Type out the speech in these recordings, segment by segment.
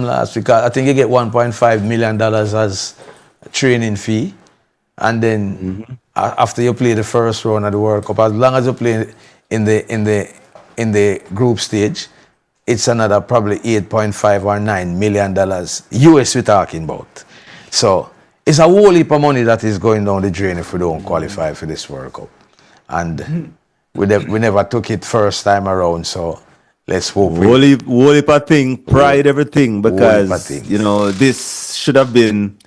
something last week. I think you get $1.5 million as a training fee. And then after you play the first round of the World Cup, as long as you play in the group stage, it's another probably $8.5 or $9 million US we're talking about. So it's a whole heap of money that is going down the drain if we don't qualify for this World Cup. And we never took it first time around, so let's hope. Whole heap of thing, pride, everything, because, you know, this should have been,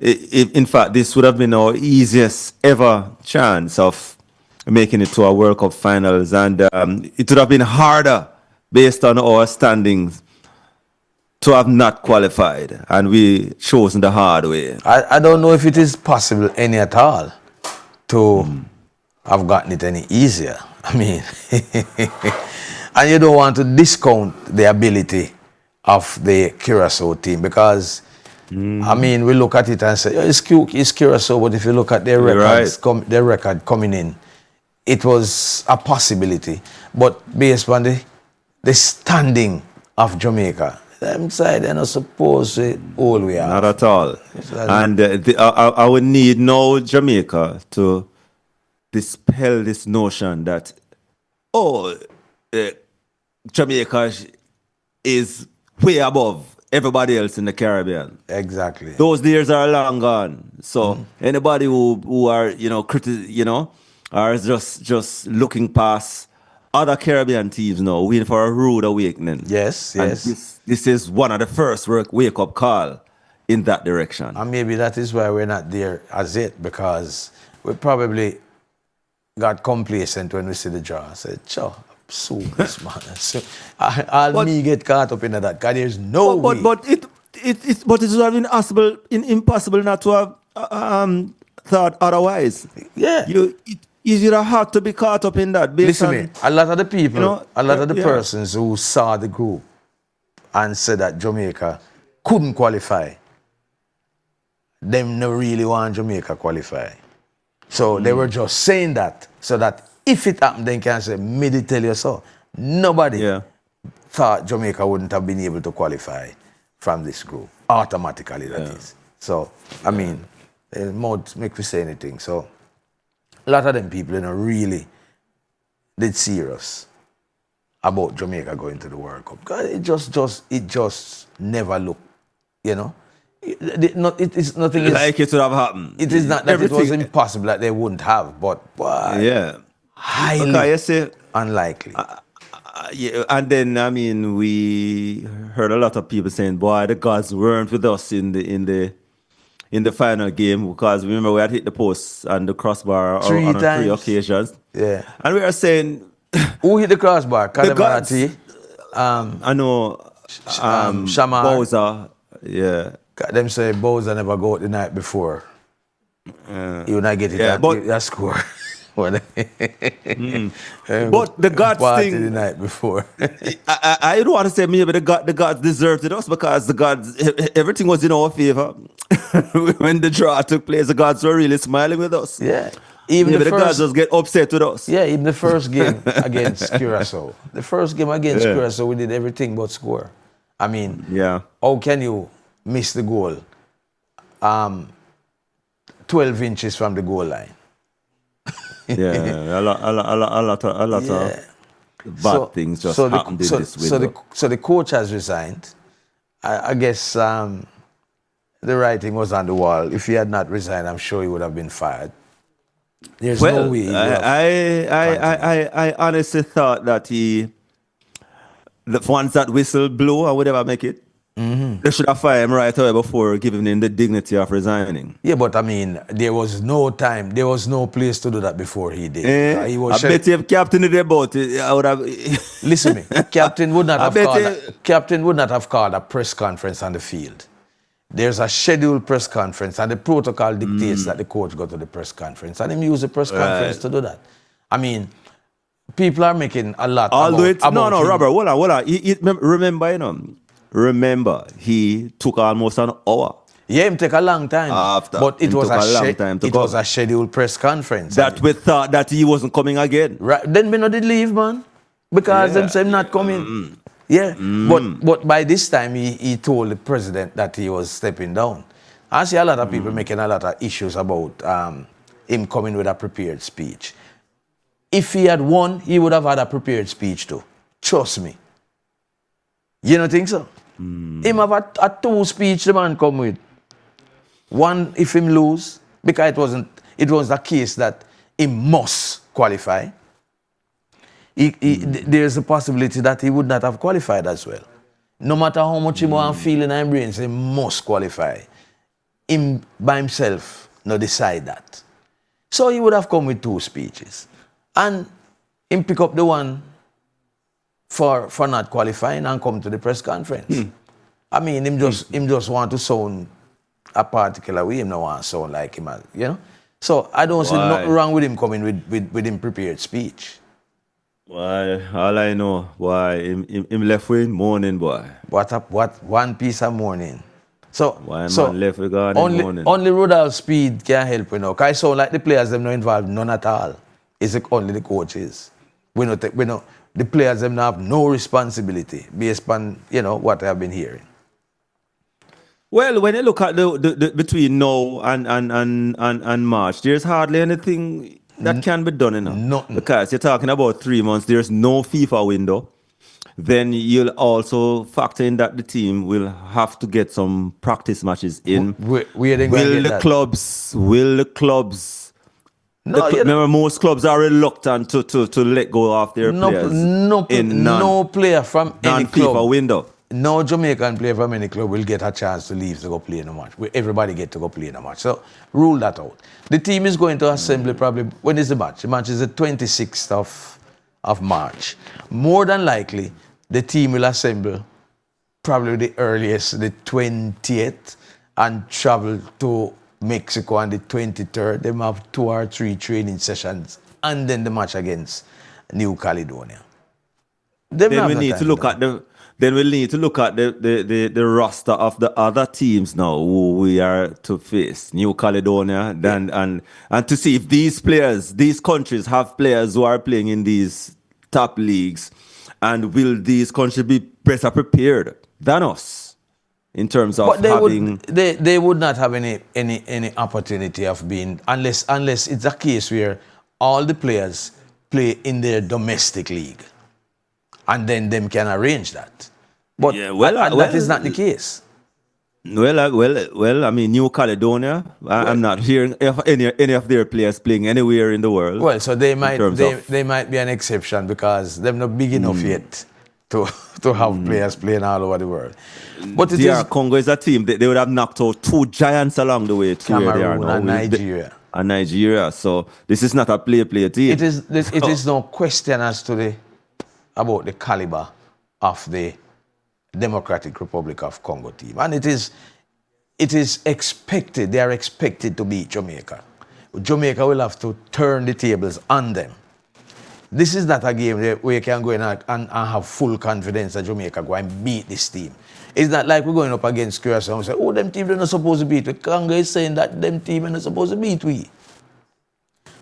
in fact, this would have been our easiest ever chance of making it to a World Cup finals, and it would have been harder based on our standings to have not qualified, and we chosen the hard way. I don't know if it is possible any at all to have gotten it any easier. I mean, and you don't want to discount the ability of the Curacao team, because I mean, we look at it and say, it's Curacao, but if you look at their records, their record coming in, it was a possibility. But based on the standing of Jamaica, them side they're not supposed to all we are. Not at all. And I would need now Jamaica to dispel this notion that, Jamaica is way above everybody else in the Caribbean. Exactly. Those days are long gone. So anybody who are, you know, are just looking past other Caribbean teams now, waiting for a rude awakening. Yes, yes. And this is one of the first wake-up call in that direction. And maybe that is why we're not there as yet, because we probably got complacent when we see the draw. I said, so this man. So, I'll get caught up in that, because there's no way. But it would have been impossible not to have thought otherwise. Yeah. You should have had to be caught up in that. Listen to me, a lot of the people, a lot of the persons who saw the group and said that Jamaica couldn't qualify, them no really want Jamaica qualify. So they were just saying that, so that if it happened, they can say, me did tell you so. Nobody thought Jamaica wouldn't have been able to qualify from this group, automatically that is. So, I mean, it won't make me say anything. So, a lot of them people, you know, really did serious about Jamaica going to the World Cup. Because it just never looked, you know. It is nothing like it would have happened. It is not that it was impossible that they wouldn't have, but highly unlikely. And then I mean, we heard a lot of people saying, "Boy, the gods weren't with us in the final game," because remember we had hit the post and the crossbar on 3 occasions. Yeah, and we are saying, who hit the crossbar? The gods. I know. Shama. Bowser. Yeah. Them say Bowser never go out the night before. He would not get it that score. But the gods thing the night before. I don't want to say maybe the gods deserted us, because the gods, everything was in our favor. When the draw took place, the gods were really smiling with us. Yeah. Even the gods just get upset with us. Yeah, even the first game against Curacao. The first game against Curacao, we did everything but score. I mean, how can you miss the goal 12 inches from the goal line? A lot of bad things just happened in this window. So the coach has resigned. I guess the writing was on the wall. If he had not resigned, I'm sure he would have been fired. There's no way. I honestly thought that once that whistle blew, or whatever make it, they should have fired him right away before giving him the dignity of resigning. Yeah, but I mean, there was no time, there was no place to do that before he did. He was I bet if Captain did about it, I would have... Listen to me, Captain would not have called a press conference on the field. There's a scheduled press conference, and the protocol dictates that the coach go to the press conference, and him use the press conference to do that. I mean, people are making a lot about Robert, hold on. Remember, he took almost an hour. Yeah, it took a long time. But it was a scheduled press conference. That we thought that he wasn't coming again. Right. Then we not did leave, man. Because them say him not coming. Yeah, but by this time he told the president that he was stepping down. I see a lot of people making a lot of issues about him coming with a prepared speech. If he had won, he would have had a prepared speech too. Trust me. You don't think so? Him have a two speech the man come with. One if him lose, because it was a case that he must qualify. There's a possibility that he would not have qualified as well. No matter how much he want to feel in his brains, he must qualify. Him by himself no decide that. So he would have come with two speeches. And him pick up the one for not qualifying and come to the press conference. I mean, him just want to sound a particular way. Him no want to sound like him, you know. So I don't see nothing wrong with him coming with him prepared speech. Why? All I know, why him left with mourning, boy. What one piece of mourning. So man left with God only mourning. Only Rudolph Speed can help, you know. Cause I sound like the players them not involved, none at all. It's only the coaches. We know the players them have no responsibility based on, you know, what I have been hearing. Well, when you look at the between now and March, there's hardly anything that can be done enough. Nothing. Because you're talking about 3 months, there's no FIFA window. Then you'll also factor in that the team will have to get some practice matches in. Will the clubs? No, remember, most clubs are reluctant to let go of their players. No player from any club. Non-FIFA window. No Jamaican player from any club will get a chance to leave to go play in a match. Everybody get to go play in a match. So rule that out. The team is going to assemble probably, when is the match? The match is the 26th of March. More than likely, the team will assemble probably the earliest, the 20th, and travel to Mexico on the 23rd. They have 2 or 3 training sessions, and then the match against New Caledonia. Then we need to look at the roster of the other teams now who we are to face, New Caledonia, and to see if these players, these countries have players who are playing in these top leagues, and will these countries be better prepared than us in terms of they would not have any opportunity of being, unless it's a case where all the players play in their domestic league. And then them can arrange that. But that is not the case. Well, I mean, New Caledonia, I'm not hearing any of their players playing anywhere in the world. Well, so they might be an exception because they're not big enough yet to have players playing all over the world. But Congo is a team, they would have knocked out 2 giants along the way to where they are now. And Nigeria. And Nigeria. So this is not a play team. It is no question as to about the caliber of the Democratic Republic of Congo team. And it is expected, they are expected to beat Jamaica. Jamaica will have to turn the tables on them. This is not a game where you can go in and have full confidence that Jamaica go and beat this team. It's not like we're going up against Curacao and say, oh, them team they're not supposed to beat we. Congo is saying that them team are not supposed to beat we.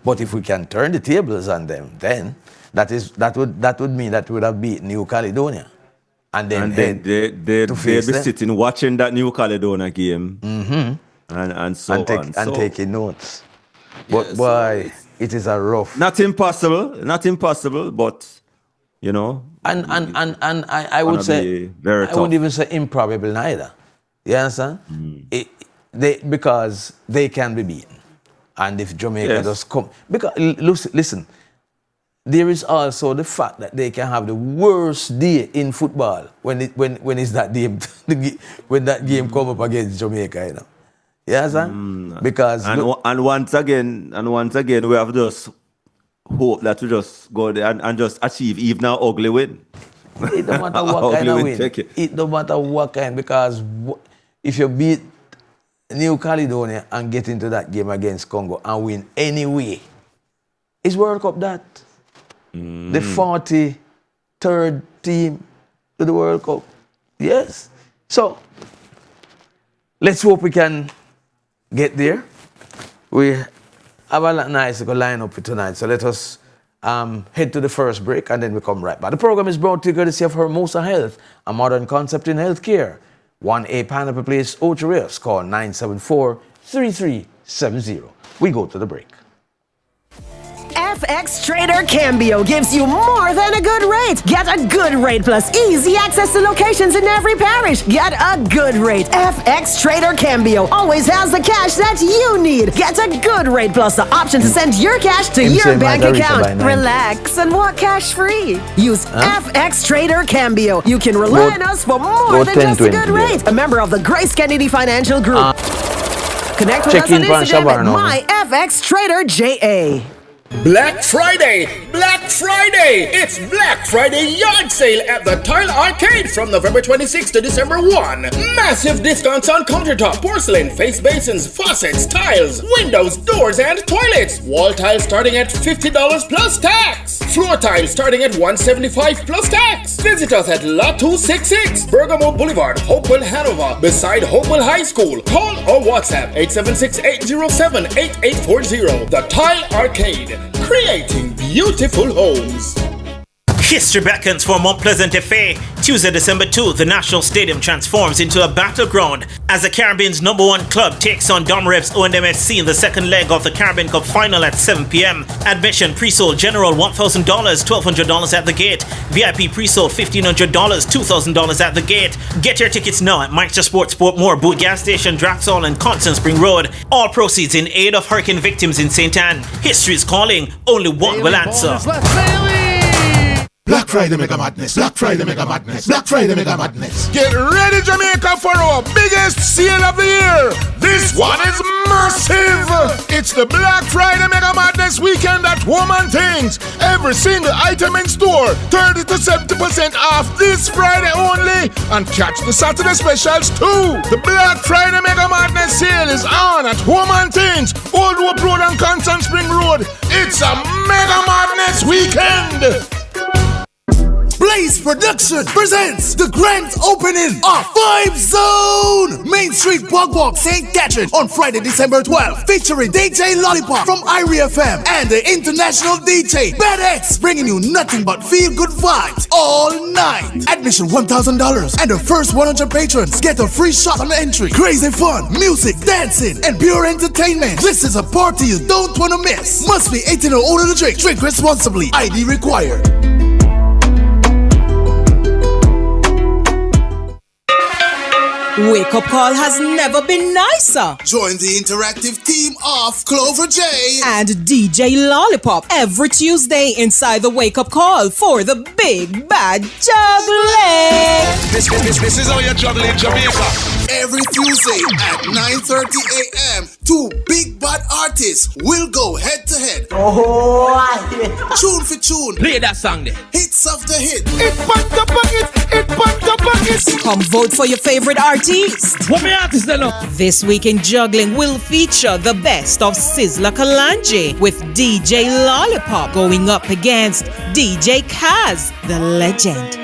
But if we can turn the tables on them, then that would mean that we would have beaten New Caledonia. And then they'd be sitting watching that New Caledonia game and taking notes. But boy, it is a rough. Not impossible, but you know. And I would say I wouldn't even say improbable neither. You understand? Because they can be beaten. And if Jamaica does come, because listen, there is also the fact that they can have the worst day in football when it's that game when that game come up against Jamaica, you know. You understand? Because once again we have just hope that we just go there and just achieve even an ugly win. It don't matter what kind of win. It don't matter what kind, because if you beat New Caledonia and get into that game against Congo and win anyway, it's World Cup that. The 43rd team to the World Cup. Yes. So, let's hope we can get there. We have a nice lineup for tonight. So let us head to the first break, and then we come right back. The program is brought to you courtesy of Hermosa Health, a modern concept in healthcare. 1A Pineapple Place, Ocho Rios. Call 974-3370. We go to the break. FX Trader Cambio gives you more than a good rate. Get a good rate plus easy access to locations in every parish. Get a good rate. FX Trader Cambio always has the cash that you need. Get a good rate plus the option to send your cash to your bank account. Relax and walk cash free. Use FX Trader Cambio. You can rely on us for more than just a good rate. A member of the Grace Kennedy Financial Group. Connect with us on Instagram at MyFXTraderJA. Black Friday! Black Friday! It's Black Friday yard sale at the Tile Arcade from November 26th to December 1. Massive discounts on countertop, porcelain, face basins, faucets, tiles, windows, doors, and toilets. Wall tiles starting at $50 plus tax. Floor tiles starting at $175 plus tax. Visit us at Lot 266, Bergamo Boulevard, Hopewell, Hanover, beside Hopewell High School. Call or WhatsApp 876-807-8840. The Tile Arcade. Creating beautiful homes. History beckons for Mount Pleasant FA. Tuesday, December 2, the National Stadium transforms into a battleground as the Caribbean's #1 club takes on Domrep's ONMFC in the second leg of the Caribbean Cup final at 7 p.m. Admission pre-sold general $1,000, $1,200 at the gate. VIP pre-sold $1,500, $2,000 at the gate. Get your tickets now at Meister Sports Portmore, Boot Gas Station, Draxall and Constant Spring Road. All proceeds in aid of hurricane victims in St. Anne. History is calling. Only one will answer. Black Friday Mega Madness, Black Friday Mega Madness, Black Friday Mega Madness. Get ready, Jamaica, for our biggest sale of the year. This one is massive. It's the Black Friday Mega Madness weekend at Home and Things. Every single item in store, 30 to 70% off this Friday only. And catch the Saturday specials too. The Black Friday Mega Madness sale is on at Home and Things, Old Hope Road and Constant Spring Road. It's a Mega Madness weekend. Blaze Production presents the grand opening of Vibe Zone Main Street Boardwalk, St. Catherine on Friday, December 12th, featuring DJ Lollipop from IRIE FM and the international DJ BadX, bringing you nothing but feel-good vibes all night. Admission $1,000 and the first 100 patrons get a free shot on entry. Crazy fun, music, dancing, and pure entertainment. This is a party you don't want to miss. Must be 18 or older to drink. Drink responsibly. ID required. Wake Up Call has never been nicer. Join the interactive team of Clover J and DJ Lollipop every Tuesday inside the Wake Up Call for the big bad juggling. This is how you juggle in Jamaica. Every Tuesday at 9:30 a.m. two big bad artists will go head to head. Tune for tune. Play that song there. Hits of the hit. It bumped the bucket. It bumped the bucket. Come vote for your favorite artist. What me artist then? This week in juggling will feature the best of Sizzla Kalonji with DJ Lollipop going up against DJ Kaz, the legend.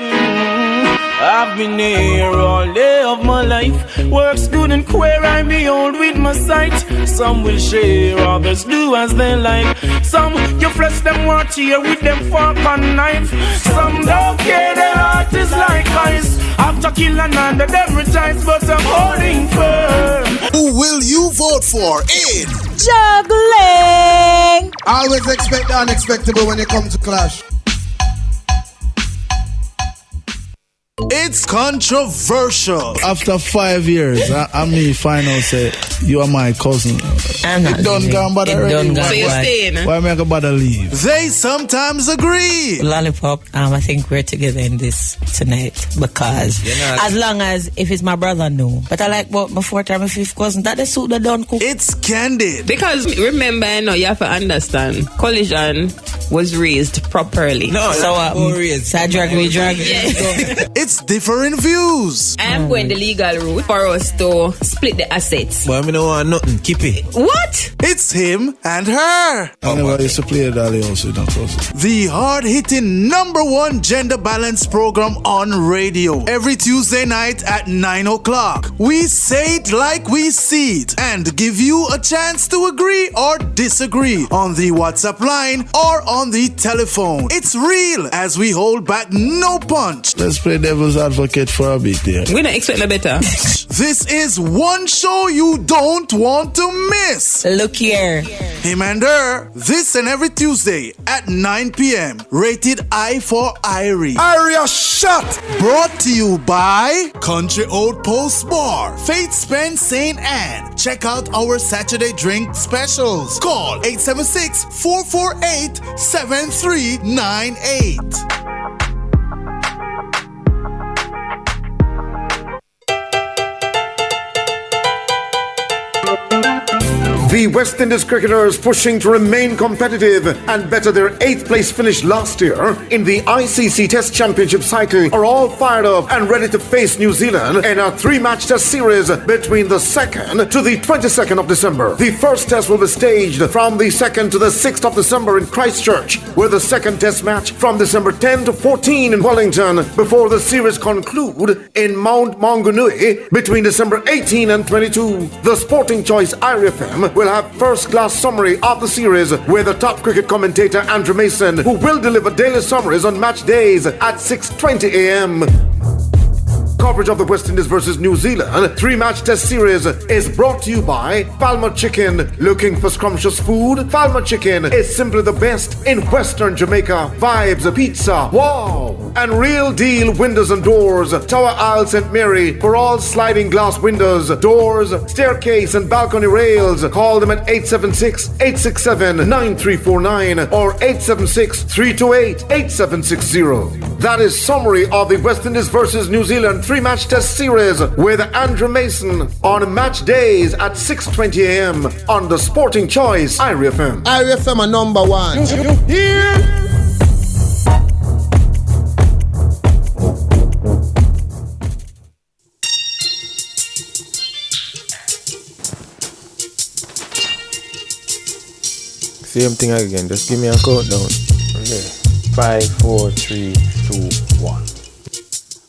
I've been here all day of my life. Works good and queer, I behold with my sight. Some will share, others do as they like. Some you flesh them want here with them fork and knife. Some don't care, their heart is like ice. After killing under them retides, but I'm holding firm. Who will you vote for in Juggling? Always expect the unexpected when it comes to clash. It's controversial. After 5 years, I mean, final say, you are my cousin. I'm not it done gone but already. So you're staying? Why make a bother leave? They sometimes agree. Lollipop, I think we're together in this tonight because as long as if it's my brother, no. But I like my fourth or my fifth cousin, that the suit that don't cook. It's candid. Because remember, you have to understand, Collision was raised properly. No, so I drag. It's different views. I'm going the legal route for us to split the assets. But I don't want nothing. Keep it. What? It's him and her. I never used to play Dolly also, don't trust it. The hard-hitting #1 gender balance program on radio. Every Tuesday night at 9 o'clock. We say it like we see it and give you a chance to agree or disagree on the WhatsApp line or on the telephone. It's real as we hold back no punch. Let's play devil's advocate for a bit here. We don't expect no better. This is one show you don't want to miss. Look here. Him and her, this and every Tuesday at 9 p.m. Rated I for IRIE. IRIE shot! Brought to you by Country Outpost Bar, Faith Spence St. Anne. Check out our Saturday drink specials. Call 876-448-7398. The West Indies cricketers pushing to remain competitive and better their 8th place finish last year in the ICC Test Championship cycle are all fired up and ready to face New Zealand in a 3-match test series between the 2nd to the 22nd of December. The first test will be staged from the 2nd to the 6th of December in Christchurch, with the second test match from December 10 to 14 in Wellington before the series conclude in Mount Maunganui between December 18 and 22. The Sporting Choice IRIE FM will have first-class summary of the series with the top cricket commentator Andrew Mason, who will deliver daily summaries on match days at 6:20 a.m. Coverage of the West Indies versus New Zealand 3-match test series is brought to you by Falmer Chicken. Looking for scrumptious food? Falmer Chicken is simply the best in Western Jamaica. Vibes, pizza, wow! And Real Deal Windows and Doors. Tower Isle St. Mary for all sliding glass windows, doors, staircase and balcony rails. Call them at 876-867-9349 or 876-328-8760. That is summary of the West Indies versus New Zealand 3-match test series with Andrew Mason on match days at 6:20 a.m. on the Sporting Choice IRIE FM. IRIE FM are number one. You hear? Same thing again. Just give me a countdown. Okay. 5, 4, 3, 2, 1.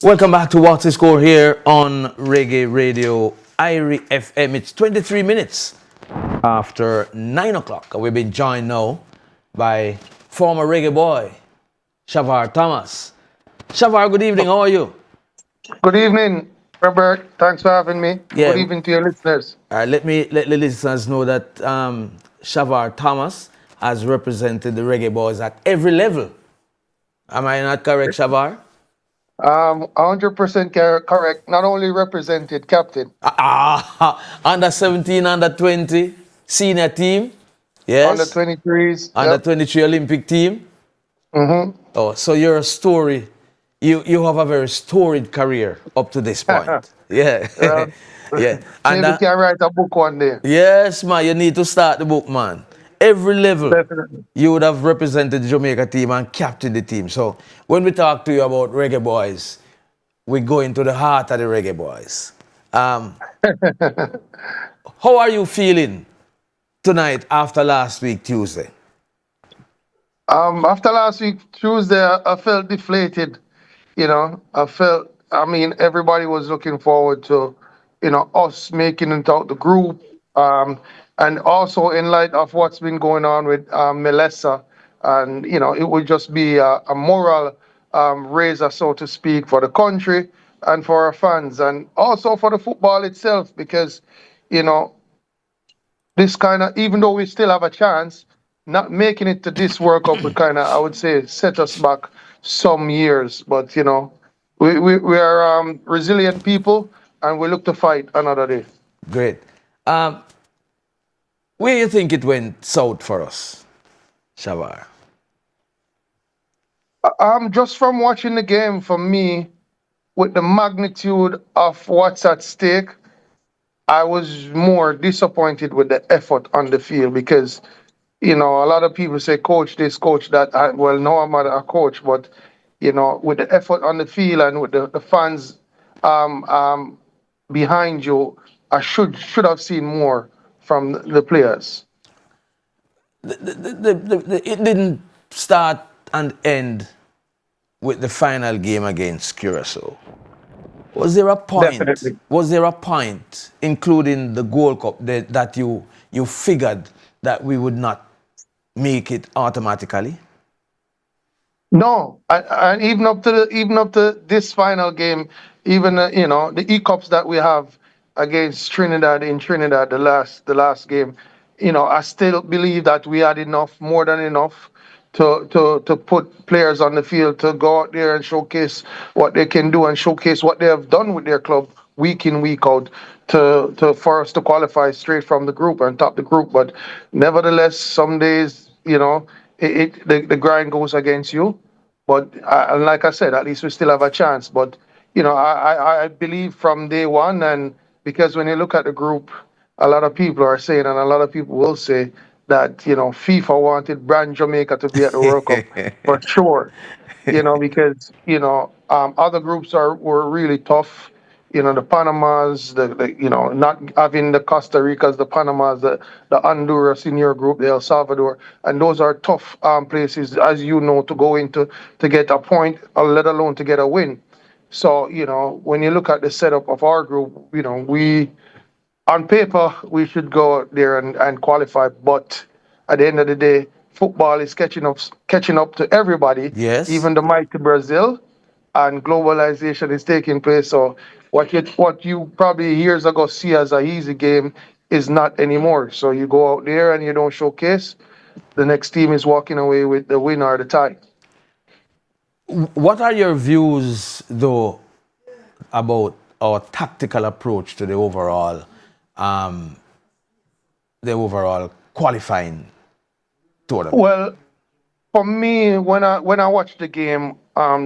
Welcome back to What's the Score here on Reggae Radio IRIE FM. It's 23 minutes after 9 o'clock. We've been joined now by former reggae boy, Shavar Thomas. Shavar, good evening. How are you? Good evening, Robert. Thanks for having me. Yeah. Good evening to your listeners. Let the listeners know that Shavar Thomas has represented the reggae boys at every level. Am I not correct, Shavar? 100% correct. Not only represented, captain. Under 17, under 20, senior team. Yes. Under 23s. Under 23 Olympic team. Mm-hmm. Oh, so you're a story. You have a very storied career up to this point. Yeah. Yeah. And maybe can write a book one day. Yes, man. You need to start the book, man. Every level, Definitely. you would have represented the Jamaica team and captained the team. So when we talk to you about reggae boys, we go into the heart of the reggae boys. How are you feeling tonight after last week, Tuesday? After last week, Tuesday, I felt deflated. You know, everybody was looking forward to, us making it out the group. And also in light of what's been going on with Melissa, and, it would just be a moral raiser, so to speak, for the country and for our fans, and also for the football itself, because, this kind of, even though we still have a chance, not making it to this World Cup would kind of, I would say, set us back some years. But, we are resilient people, and we look to fight another day. Great. Where do you think it went south for us, Shavar? Just from watching the game, for me, with the magnitude of what's at stake, I was more disappointed with the effort on the field because, a lot of people say, coach this, coach that. Well, no, I'm not a coach, but, with the effort on the field and with the fans behind you, I should have seen more from the players. It didn't start and end with the final game against Curacao. Was there a point? Definitely. Was there a point, including the Gold Cup, that you figured that we would not make it automatically? No, and even up to this final game, even the e-cups that we have against Trinidad in Trinidad, the last game, I still believe that we had enough, more than enough, to put players on the field to go out there and showcase what they can do and showcase what they have done with their club week in, week out, to for us to qualify straight from the group and top the group. But nevertheless, some days, the grind goes against you. But like I said, at least we still have a chance. But I believe from day one, and because when you look at the group, a lot of people are saying, and a lot of people will say that FIFA wanted brand Jamaica to be at the World Cup for sure. Because other groups were really tough. The Panamas, not having the Costa Ricas, the Panamas, the Honduras in your group, the El Salvador, and those are tough places, as you know, to go into to get a point, or let alone to get a win. So when you look at the setup of our group, we on paper we should go out there and qualify, but at the end of the day, football is catching up to everybody, Yes. even the mighty Brazil, and globalization is taking place. So what you probably years ago see as a easy game is not anymore. So you go out there and you don't showcase, the next team is walking away with the win or the tie. What are your views, though, about our tactical approach to um, the overall qualifying tournament? Well, for me, when I watched the game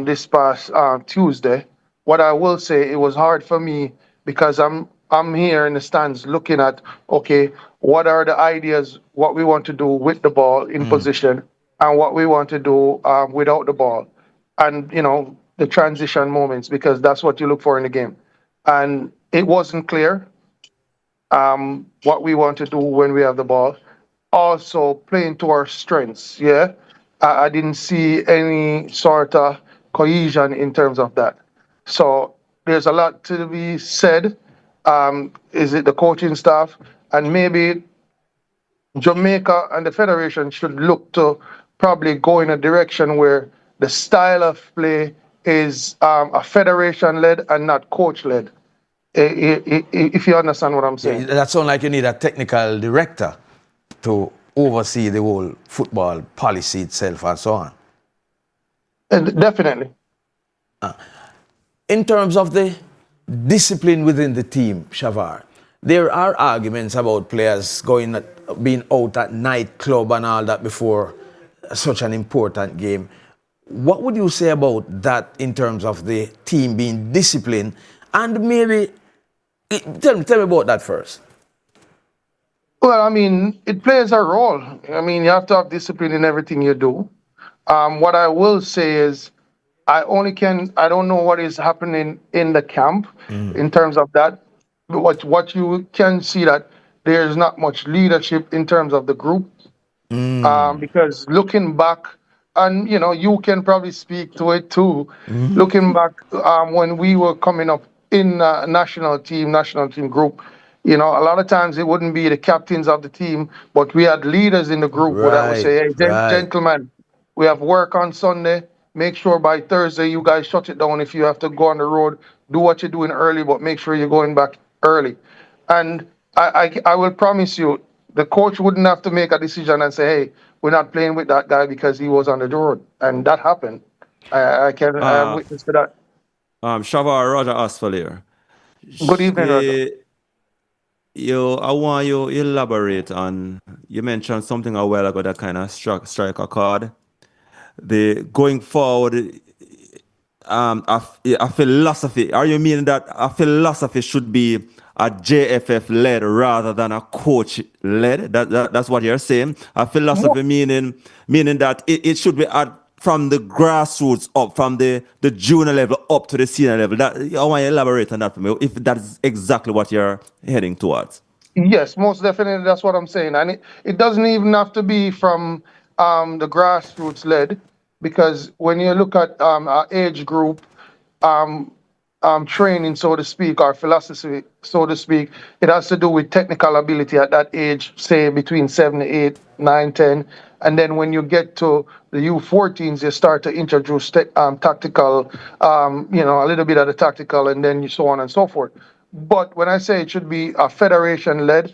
this past Tuesday, what I will say, it was hard for me because I'm here in the stands looking at, okay, what are the ideas, what we want to do with the ball in position, and what we want to do without the ball, and the transition moments, because that's what you look for in the game, and it wasn't clear what we want to do when we have the ball. Also playing to our strengths. Yeah, I didn't see any sort of cohesion in terms of that. So there's a lot to be said. Is it the coaching staff, and maybe Jamaica and the federation should look to probably go in a direction where the style of play is a federation led and not coach led. If you understand what I'm Yeah, saying. that sounds like you need a technical director to oversee the whole football policy itself and so on. Definitely. In terms of the discipline within the team, Shavar, there are arguments about players being out at nightclub and all that before such an important game. What would you say about that in terms of the team being disciplined? And maybe, tell me about that first. Well, I mean, it plays a role. I mean, you have to have discipline in everything you do. What I will say is, I don't know what is happening in the camp in terms of that. But what you can see, that there's not much leadership in terms of the group. Because looking back, and you can probably speak to it too. Looking back, when we were coming up in national team group, a lot of times it wouldn't be the captains of the team, but we had leaders in the group that would say, "Hey, Right. gentlemen, we have work on Sunday. Make sure by Thursday you guys shut it down. If you have to go on the road, do what you're doing early, but make sure you're going back early." And I will promise you, the coach wouldn't have to make a decision and say, "Hey, we're not playing with that guy because he was on the road," and that happened. I have witness to that. Shavar Roger Asfalier. Good evening, Roger. I want you elaborate on. You mentioned something a while ago that kind of strike a chord. The going forward, a philosophy. Are you meaning that a philosophy should be a JFF led rather than a coach led? That's what you're saying. A philosophy meaning that it should be from the grassroots up, from the junior level up to the senior level. That I want you to elaborate on that for me, if that's exactly what you're heading towards. Yes, most definitely. That's what I'm saying. And it doesn't even have to be from the grassroots led, because when you look at our age group, training, so to speak, or philosophy, so to speak, it has to do with technical ability at that age, say between 7, 8, 9, 10. And then when you get to the U14s, you start to introduce tactical, a little bit of the tactical, and then so on and so forth. But when I say it should be a federation-led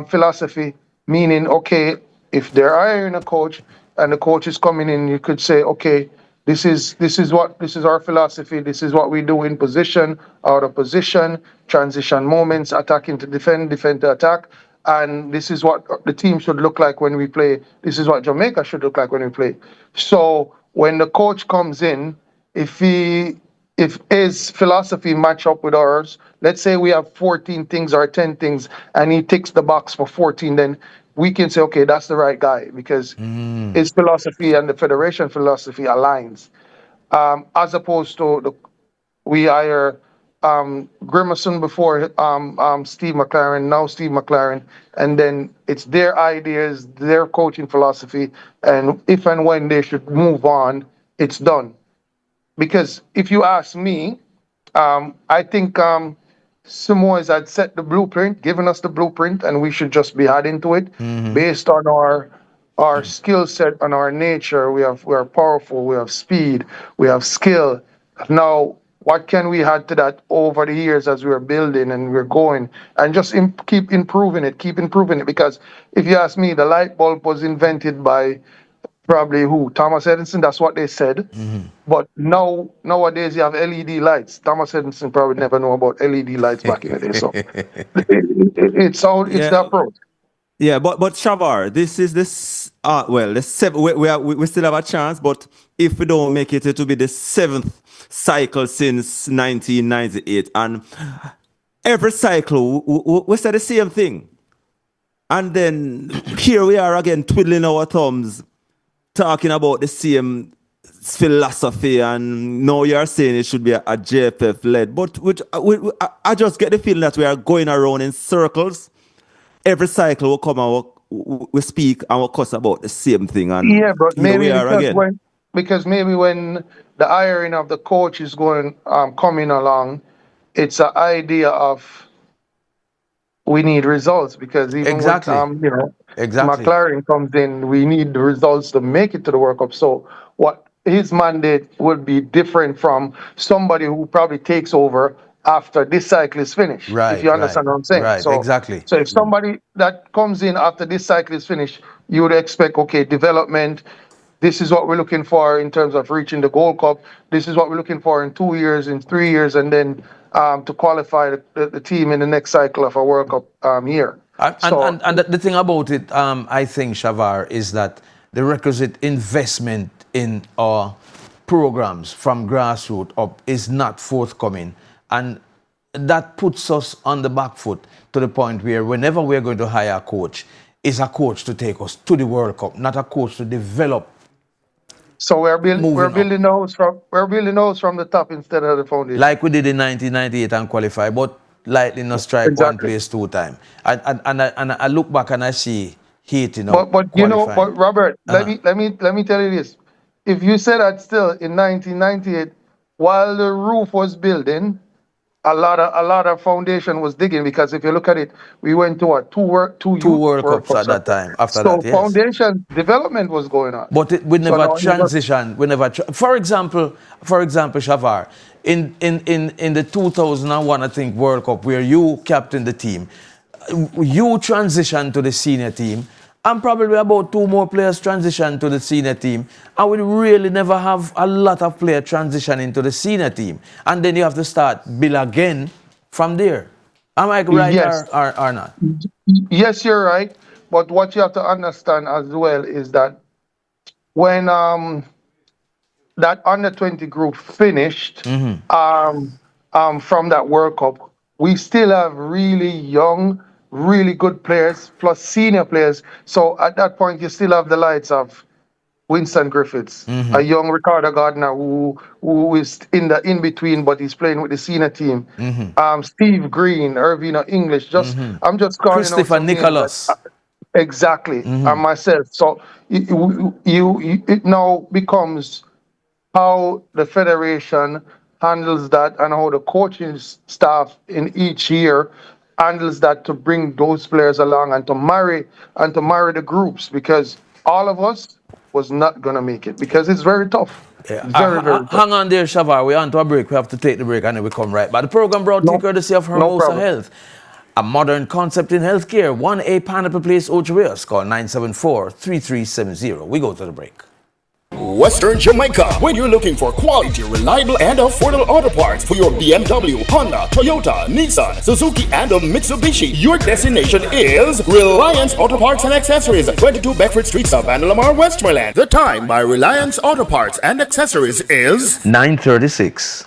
philosophy, meaning, okay, if they're hiring a coach and the coach is coming in, you could say, okay, this is our philosophy. This is what we do in position, out of position, transition moments, attacking to defend, defend to attack. And this is what the team should look like when we play. This is what Jamaica should look like when we play. So when the coach comes in, if his philosophy match up with ours, let's say we have 14 things or 10 things, and he ticks the box for 14, then we can say, okay, that's the right guy, because his philosophy and the federation philosophy aligns. As opposed to we hire Grimason before Steve McLaren, now Steve McLaren, and then it's their ideas, their coaching philosophy, and if and when they should move on, it's done. Because if you ask me, I think Samoa's had set the blueprint, given us the blueprint, and we should just be adding to it based on our skill set and our nature. We are powerful, we have speed, we have skill. Now, what can we add to that over the years as we're building and we're going, and just keep improving it, because if you ask me, the light bulb was invented by probably Thomas Edison. That's what they said. But nowadays you have LED lights. Thomas Edison probably never know about LED lights back in the day. So it's the approach. Yeah, but Shavar, this is we still have a chance, but if we don't make it, it will be the 7th cycle since 1998, and every cycle we say the same thing, and then here we are again twiddling our thumbs, talking about the same philosophy, and now you're saying it should be a JFF led, but I just get the feeling that we are going around in circles. Every cycle will come and we speak and we cuss about the same thing, and but here we are again. Because maybe when the hiring of the coach is coming along, it's an idea of we need results, because even when McLaren comes in, we need the results to make it to the World Cup. So what his mandate would be different from somebody who probably takes over after this cycle is finished. If you understand what I'm saying. Right, so, exactly. So if somebody that comes in after this cycle is finished, you would expect, okay, development, this is what we're looking for in terms of reaching the Gold Cup. This is what we're looking for in 2 years, in 3 years, and then to qualify the team in the next cycle of a World Cup year. And the thing about it, I think, Shavar, is that the requisite investment in our programs from grassroots up is not forthcoming. And that puts us on the back foot to the point where whenever we're going to hire a coach, it's a coach to take us to the World Cup, not a coach to develop. So we're building those from the top instead of the foundation. Like we did in 1998 and qualify, but lightly not strike one place 2 times. And I look back and I see hating up. But Robert, let me tell you this. If you said that still in 1998, while the roof was building, a lot of foundation was digging, because if you look at it, we went to two World Cups at that time. After so that, yes. Foundation development was going on. But we never transitioned. For example, Shavar, in the 2001, I think, World Cup, where you captained the team, you transitioned to the senior team, and probably about 2 more players transition to the senior team. And we really never have a lot of players transition into the senior team. And then you have to start build again from there. Am I right or not? Yes, you're right. But what you have to understand as well is that when that under-20 group finished from that World Cup, we still have really young, really good players, plus senior players. So at that point, you still have the likes of Winston Griffiths, a young Ricardo Gardner who is in between, but he's playing with the senior team. Steve Green, Irvino English. I'm just calling Christopher Nicholas. Exactly, and myself. So it now becomes how the federation handles that and how the coaching staff in each year handles that to bring those players along and to marry the groups, because all of us was not going to make it because it's very tough. Yeah. Very tough. Hang on there, Shavar. We're on to a break. We have to take the break and then we come right back. The program brought to you courtesy of Hermosa Health, a modern concept in healthcare. 1A Pineapple Place, Ocho Rios. Call 974-3370. We go to the break. Western Jamaica, when you're looking for quality, reliable, and affordable auto parts for your BMW, Honda, Toyota, Nissan, Suzuki, and Mitsubishi, your destination is Reliance Auto Parts and Accessories, 22 Beckford Street, South and Lamar, Westmoreland. The time by Reliance Auto Parts and Accessories is 9:36.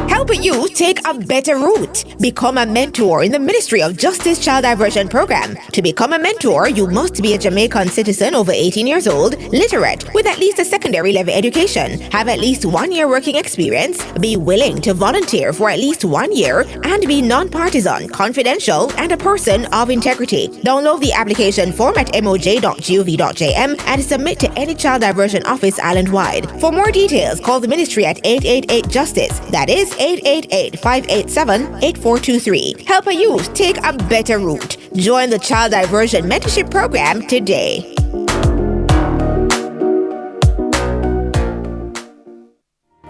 Help you take a better route. Become a mentor in the Ministry of Justice Child Diversion Program. To become a mentor, you must be a Jamaican citizen over 18 years old, literate, with at least a secondary level education, have at least 1 year working experience, be willing to volunteer for at least 1 year, and be non-partisan, confidential, and a person of integrity. Download the application form at moj.gov.jm and submit to any child diversion office island-wide. For more details, call the ministry at 888-JUSTICE. That is 888-587-8423. Help a youth take a better route. Join the Child Diversion Mentorship Program today.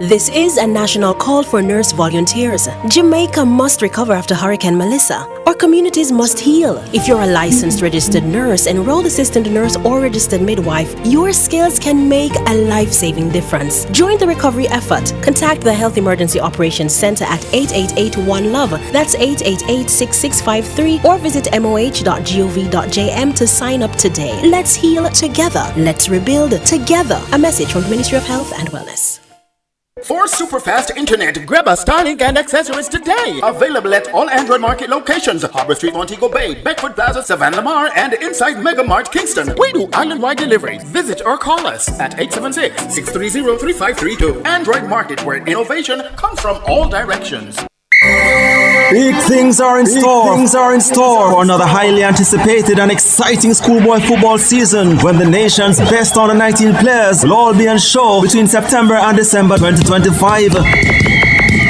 This is a national call for nurse volunteers. Jamaica must recover after Hurricane Melissa. Our communities must heal. If you're a licensed registered nurse, enrolled assistant nurse, or registered midwife, your skills can make a life-saving difference. Join the recovery effort. Contact the Health Emergency Operations Center at 888-1-LOVE. That's 888-6653, or visit moh.gov.jm to sign up today. Let's heal together. Let's rebuild together. A message from the Ministry of Health and Wellness. For super fast internet, grab a Starlink and accessories today. Available at all Android Market locations: Harbor Street, Montego Bay, Beckford Plaza, Savannah Lamar, and inside Mega Mart Kingston. We do island-wide deliveries. Visit or call us at 876-630-3532. Android Market, where innovation comes from all directions. Big things are in store. For another highly anticipated and exciting schoolboy football season, when the nation's best under 19 players will all be on show between September and December 2025.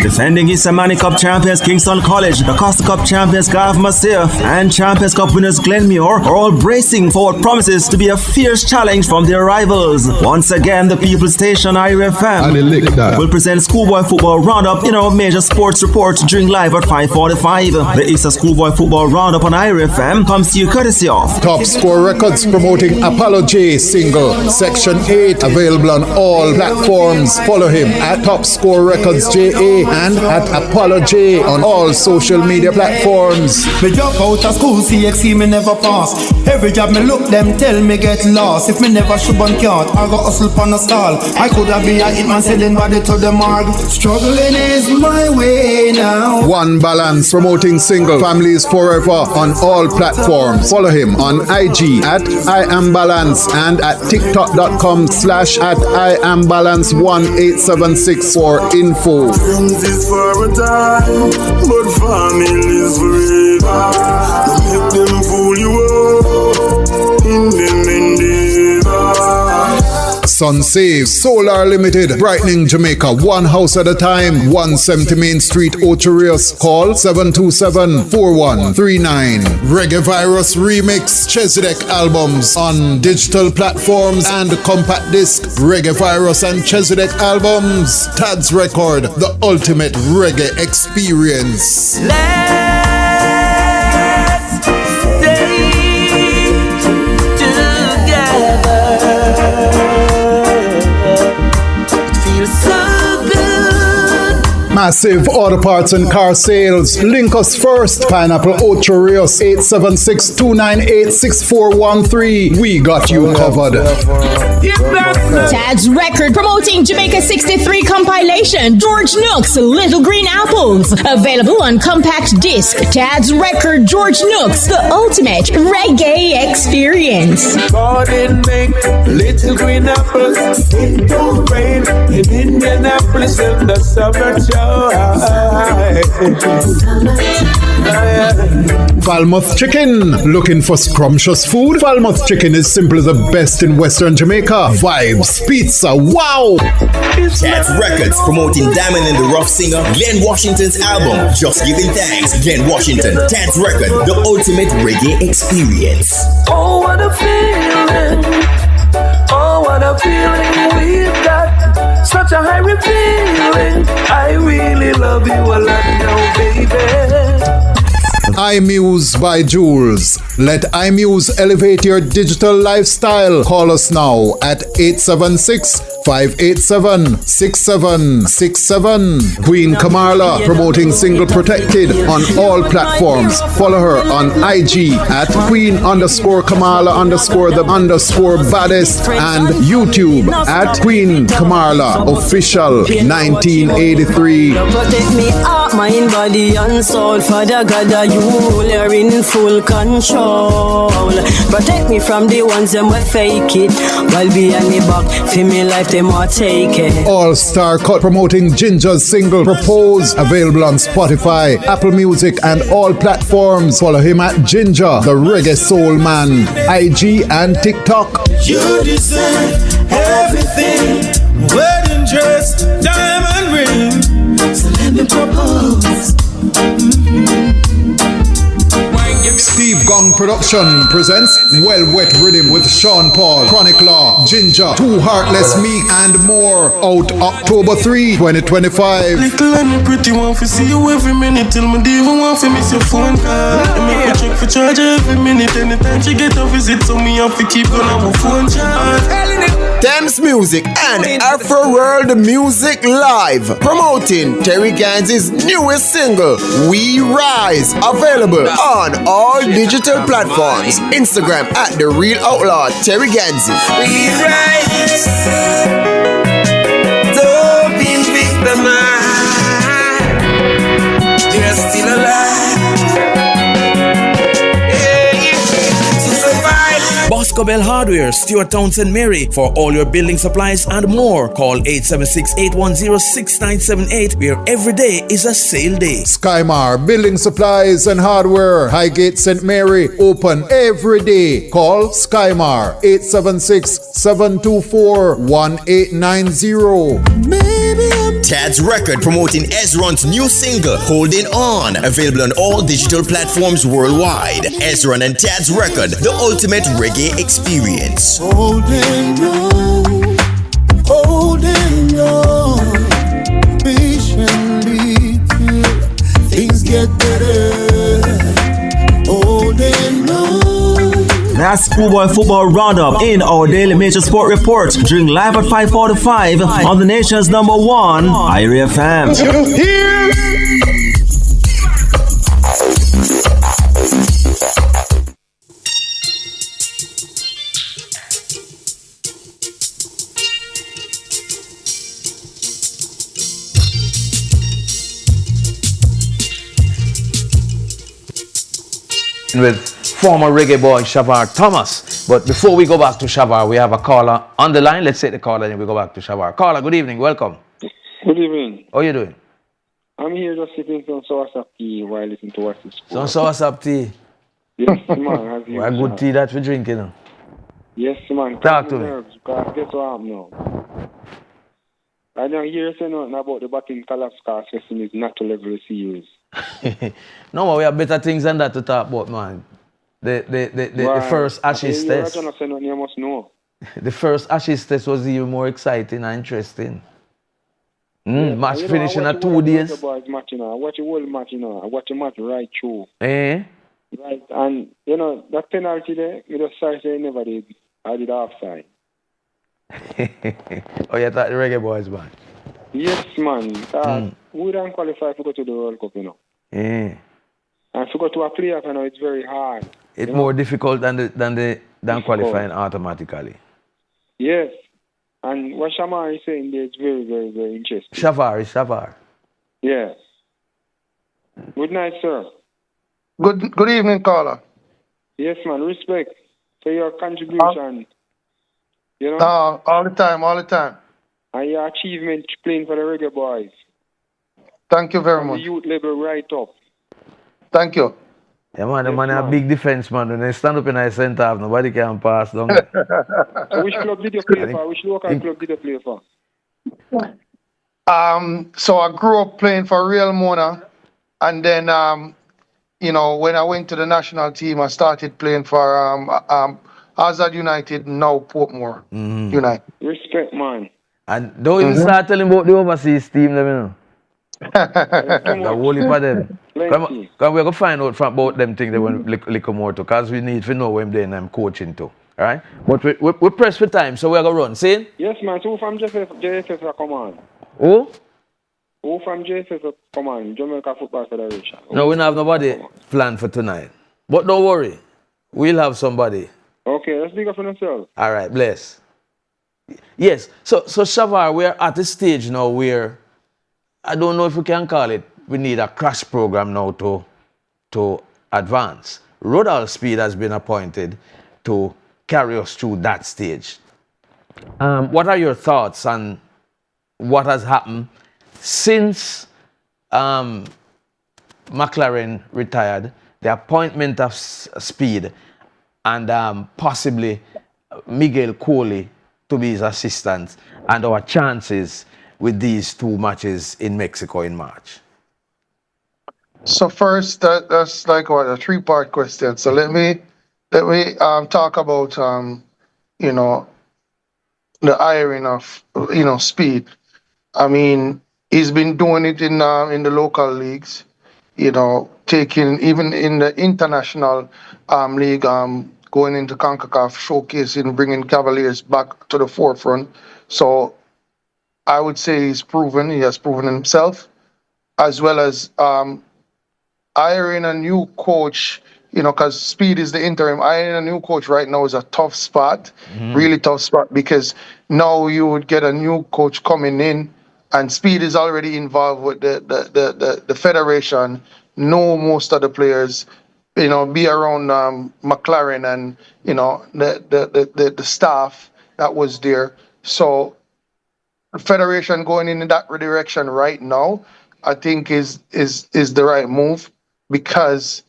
Defending his Samani Cup champions Kingston College, the Costa Cup champions Gav Masir, and Champions Cup winners Glenmuir are all bracing for what promises to be a fierce challenge from their rivals. Once again, the People's Station IRIE FM will present schoolboy football roundup in our major sports report during live at 5:45. The Easter Schoolboy Football Roundup on IRIE FM comes to you courtesy of Top Score Records, promoting Apollo J single Section 8, available on all platforms. Follow him at Top Score Records JA and at Apollo J on all social media platforms. Me drop out of school, CXC me never pass. Every job me look, them tell me get lost. If me never shoot on cart, I go hustle on a stall. I could have been a hitman selling body to the morgue. Struggling is my way now. One Balance, promoting single Families Forever on all platforms. Follow him on IG at I Am Balance and at TikTok.com/@IamBalance1876 for info. Is for a time, but families forever. Don't let them fool you up in them endeavor. Sun Save Solar Limited, brightening Jamaica one house at a time. 170 Main Street, Ocho Rios. Call 727-4139. Reggae Virus Remix Chesedek albums on digital platforms and compact disc. Reggae Virus and Chesedek albums. Tad's Record, the ultimate reggae experience. Massive auto parts and car sales. Link us first. Pineapple Ocho Rios, 876-298-6413. We got you covered. Tad's Record, promoting Jamaica 63 compilation. George Nooks, Little Green Apples. Available on compact disc. Tad's Record, George Nooks, the ultimate reggae experience. Morning make little green apples. It don't rain in Indianapolis in the summertime. Falmouth Chicken. Looking for scrumptious food? Falmouth Chicken is simply the best in Western Jamaica. Vibes, pizza, wow! Tad's Records promoting Diamond in the Rough singer Glenn Washington's album, Just Giving Thanks. Glenn Washington, Tad's Record, the ultimate reggae experience. Oh, what a feeling. Oh, what a feeling we've got. Such a high feeling. I really love you a lot now, baby. iMuse by Jules. Let iMuse elevate your digital lifestyle. Call us now at 876-587-6767. Queen Kamarla promoting Single Protected on all platforms. Follow her on IG at Queen_Kamarla_the_baddest and YouTube at Queen Kamarla Official 1983. Protect me up, mind, body and soul. Father God, you are in full control. Protect me from the ones that will fake it, while behind me back, feel me life them will take it. All Star Cut promoting Ginger's single Propose, available on Spotify, Apple Music and all platforms. Follow him at Ginger, the Reggae Soul Man, IG and TikTok. You deserve everything. Wedding dress, diamond ring. So let me propose. Steve Gong Production presents Well Wet Rhythm with Sean Paul, Chronic Law, Ginger, Too Heartless, Me and more. Out October 3, 2025. Little and pretty one for see you every minute. Till me even want to miss your phone call. I make me check for charge every minute. Anytime she get a visit, so me have to keep on my phone charge. Thames Music and Afro World Music Live promoting Terry Gans's newest single, We Rise, available on all digital platforms. Instagram at The Real Outlaw Terry Gansey. We rise, don't be victimized. You're still alive. Bosco Bell Hardware, Stuart Townsend Mary, for all your building supplies and more. Call 876-810-6978, where every day is a sale day. Skymar Building Supplies and Hardware, Highgate St. Mary, open every day. Call Skymar 876-724-1890. Tad's Record promoting Ezron's new single, Holding On, available on all digital platforms worldwide. Ezron and Tad's Record, the ultimate reggae experience. Holding on, patiently till things get better. Holding on. That's Schoolboy Football Roundup in our daily major sport report, during live at 5:45 on the nation's #1 IRIE FM. With former reggae boy Shavar Thomas. But before we go back to Shavar, we have a caller on the line. Let's take the caller and we go back to Shavar. Caller, good evening, welcome. Good evening. How are you doing? I'm here just sipping some soursop tea while listening to what's this. Some soursop tea? Yes, man. What good tea that we drink, you know? Yes, man. Talk to me. Because guess what I'm now? I don't hear you say nothing about the back in Kalaskas Festival is not to level series. No, man, we have better things than that to talk about, man. The first Ashes test. You say nothing, you must know. The first Ashes test was even more exciting and interesting. Match finishing at 2 days. I watch the whole match, I watch the match right through. Eh? Right, and that penalty there, you just say never did. I did offside. Oh, you thought the reggae boys, man? Yes, man. We don't qualify to go to the World Cup, Yeah. And to go to a playoff, it's very hard. It's more difficult than qualifying automatically. Yes. And what Shamar is saying there is very, very, very interesting. Shavar. Yes. Good night, sir. Good evening, caller. Yes, man. Respect for your contribution. All the time. And your achievement playing for the reggae boys. Thank you very From much. The youth level right up. Thank you. Yeah, man, the Yes, man a man. big defense, man. When they stand up in a centre half, nobody can pass down there. Which club did you play for? Which local club did you play for? So I grew up playing for Real Mona, and then you know, when I went to the national team, I started playing for Azad United, now Portmore United. Respect, man. And don't even start telling about the overseas team, them, you know. The whole heap of them. Come, we're going to find out from about them things they want little more to, because we need to know when they're coaching too. Alright? But we press for time, so we're going to run. See? Yes, man. So who from JFF come on? Who? Who from JFF come on? Jamaica Football Federation. No, we don't have nobody planned for tonight. But don't worry. We'll have somebody. Okay, let's big up on yourself. Alright, bless. Yes. So Shavar, we're at a stage now where I don't know if we can call it, we need a crash program now to advance. Rodal Speed has been appointed to carry us through that stage. What are your thoughts on what has happened since McLaren retired, the appointment of Speed, and possibly Miguel Coley to be his assistant, and our chances with these two matches in Mexico in March? So first, that's like what, a three-part question. So let me talk about you know, the hiring of Speed. I mean, he's been doing it in the local leagues, you know, taking even in the international league, going into CONCACAF, showcasing, bringing Cavaliers back to the forefront. So I would say he has proven himself, as well as hiring a new coach, you know, because Speed is the interim. Hiring a new coach right now is a tough spot, really tough spot, because now you would get a new coach coming in, and Speed is already involved with the federation, know most of the players, you know, be around McLaren and, you know, the staff that was there. So the federation going in that direction right now, I think is the right move, because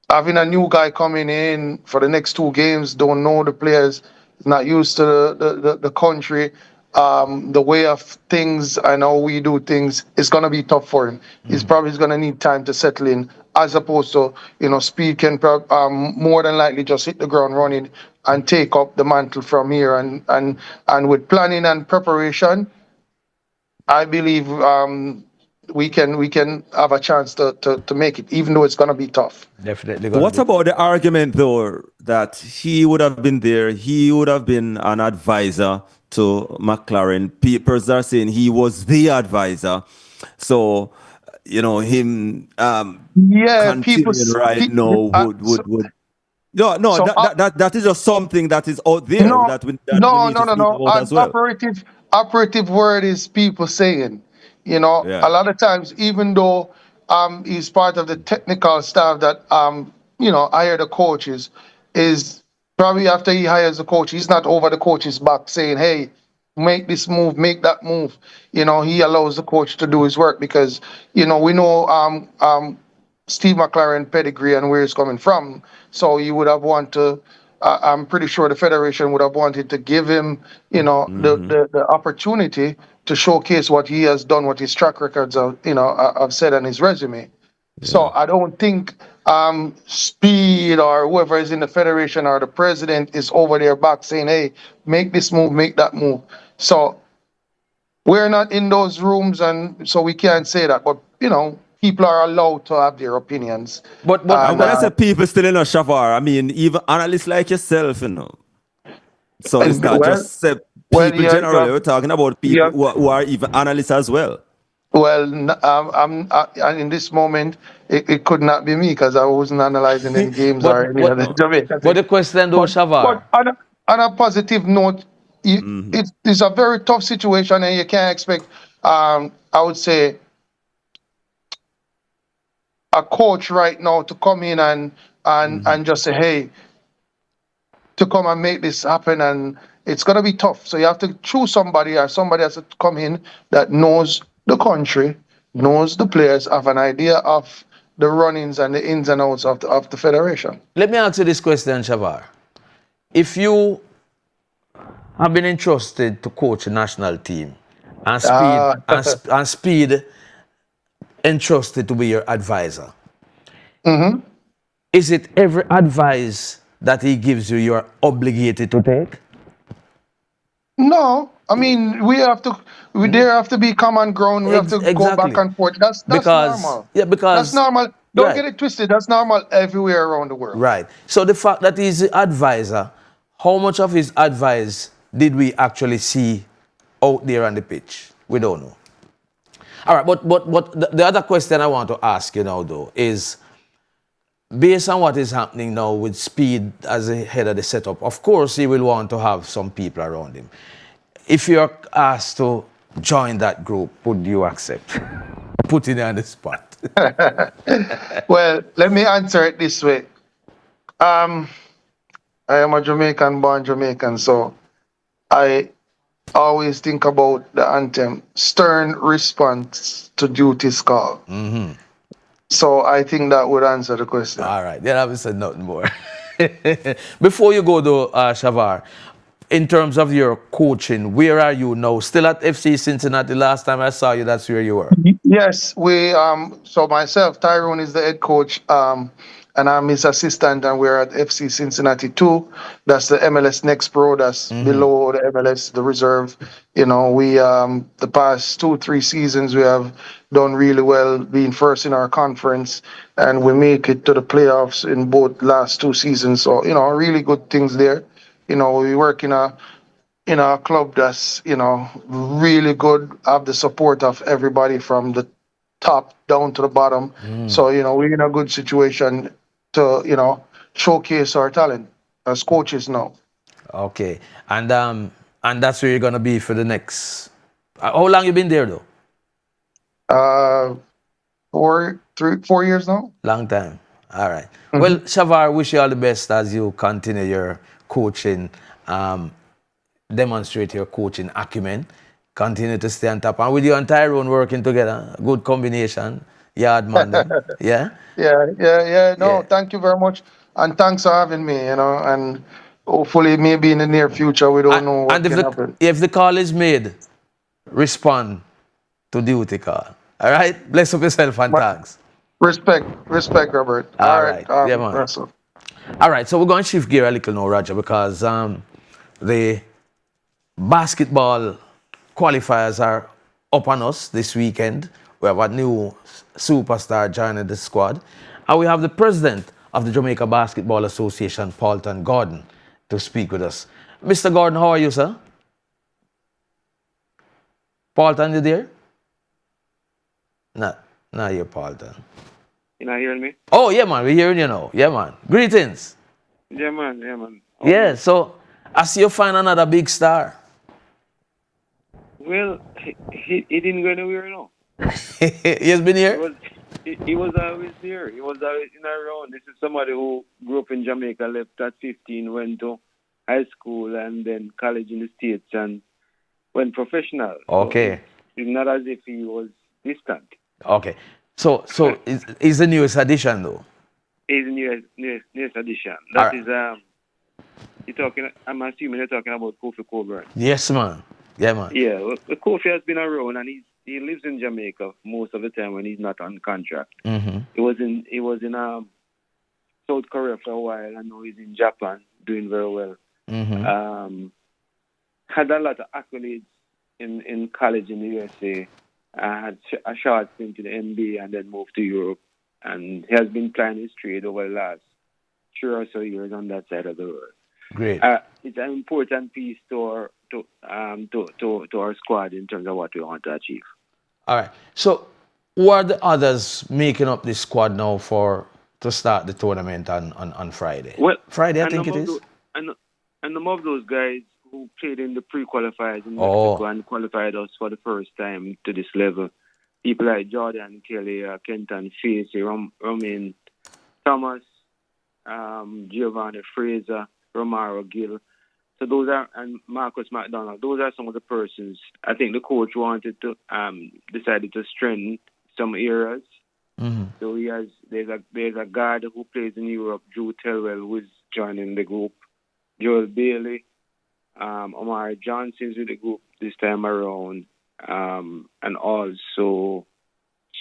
having a new guy coming in for the next two games, don't know the players, not used to the country, the way of things and how we do things, it's gonna be tough for him. He's probably gonna need time to settle in, as opposed to, you know, Speed can more than likely just hit the ground running and take up the mantle from here. And with planning and preparation, I believe we can have a chance to make it, even though it's going to be tough. Definitely. What about the argument, though, that he would have been there, he would have been an advisor to McLaren? Papers are saying he was the advisor. So, you know, him continuing right now would. No, so, that is just something that is out there. No. As well. Operative word is people saying. You know, a lot of times, even though he's part of the technical staff that you know, hire the coaches, is probably after he hires the coach, he's not over the coach's back saying, hey, make this move, make that move. You know, he allows the coach to do his work, because, you know, we know Steve McLaren pedigree and where he's coming from. So you would have wanted to, I'm pretty sure the federation would have wanted to give him, you know, the opportunity to showcase what he has done, what his track records have, you know, have said on his resume. So I don't think Speed or whoever is in the federation or the president is over their back saying, hey, make this move, make that move. So we're not in those rooms, and so we can't say that. But, you know, people are allowed to have their opinions. But when I say people still in a Shavar, I mean, even analysts like yourself, you know. So it's not just people generally. We're talking about people who are even analysts as well. Well, in this moment, it could not be me, because I wasn't analyzing any games or any other. But the question, though, Shavar. But on a positive note, it's a very tough situation, and you can't expect, I would say, a coach right now to come in and just say, hey, to come and make this happen, and it's going to be tough. So you have to choose somebody, or somebody has to come in that knows the country, knows the players, have an idea of the runnings and the ins and outs of the federation. Let me ask you this question, Shavar. If you have been entrusted to coach a national team and Speed entrusted to be your advisor, is it every advice that he gives you you're obligated to take? No, I mean there have to be common ground. We have to go back and forth. That's normal. Yeah, because that's normal. Don't get it twisted. That's normal everywhere around the world. Right. So the fact that he's the advisor, how much of his advice did we actually see out there on the pitch? We don't know. All right, but the other question I want to ask you now, though, is based on what is happening now with Speed as the head of the setup, of course he will want to have some people around him. If you're asked to join that group, would you accept? Putting you on the spot. Well, let me answer it this way. I am a Jamaican-born Jamaican, so I always think about the anthem, stern response to duty's call. So I think that would answer the question. All right, then I haven't said nothing more. Before you go though, Shavar, in terms of your coaching, where are you now? Still at FC Cincinnati? Last time I saw you, that's where you were. Yes, so myself, Tyrone is the head coach, and I'm his assistant, and we're at FC Cincinnati 2. That's the MLS Next Pro, that's below the MLS, the reserve. You know, we the past 2-3 seasons we have done really well, being first in our conference, and we make it to the playoffs in both last 2 seasons. So, you know, really good things there. You know, we work in a club that's, you know, really good, have the support of everybody from the top down to the bottom. So, you know, we're in a good situation to, you know, showcase our talent as coaches now. Okay. And that's where you're going to be for the next... how long you been there, though? 4 years now. Long time. All right. Well, Shavar, wish you all the best as you continue your coaching, demonstrate your coaching acumen, continue to stay on top. And with you and Tyrone working together, good combination, yard man. Yeah? No, thank you very much. And thanks for having me, you know, and hopefully maybe in the near future, we don't know what can happen. If the call is made, respond to duty call. All right? Bless up yourself and thanks. Respect, Robert. All right. Yeah, man. Russell. All right, so we're going to shift gear a little now, Roger, because the basketball qualifiers are up on us this weekend. We have a new superstar joining the squad. And we have the president of the Jamaica Basketball Association, Paulton Gordon, to speak with us. Mr. Gordon, how are you, sir? Paulton, you there? Not here, Paulton. You not hearing me? Oh, yeah, man. We're hearing you now. Yeah, man. Greetings. Yeah, man. Yeah, so I see you find another big star. Well, he didn't go anywhere, no. He has been here? He was always there. He was always in around. This is somebody who grew up in Jamaica, left at 15, went to high school and then college in the States and went professional. Okay. So it's not as if he was distant. Okay. So is the newest addition, though? He's the newest addition. That is, you're talking, I'm assuming you're talking about Kofi Coburn. Yes, man. Yeah, man. Yeah, well, Kofi has been around and he lives in Jamaica most of the time when he's not on contract. He was in South Korea for a while, and now he's in Japan doing very well. Had a lot of accolades in college in the USA. Had a short stint in the NBA and then moved to Europe, and he has been playing his trade over the last 3 or so years on that side of the world. Great. It's an important piece to our squad in terms of what we want to achieve. All right. So, who are the others making up this squad now to start the tournament on Friday? Well, Friday, I think it is. And some of those guys who played in the pre-qualifiers in Mexico and qualified us for the first time to this level. People like Jordan Kelly, Kenton Facey, Romain Thomas, Giovanni Fraser, Romaro Gill. So those are, and Marcus McDonald, those are some of the persons I think the coach wanted to, decided to strengthen some areas So there's a guard who plays in Europe, Drew Tellwell, who is joining the group. Joel Bailey, Omar Johnson's with the group this time around, and also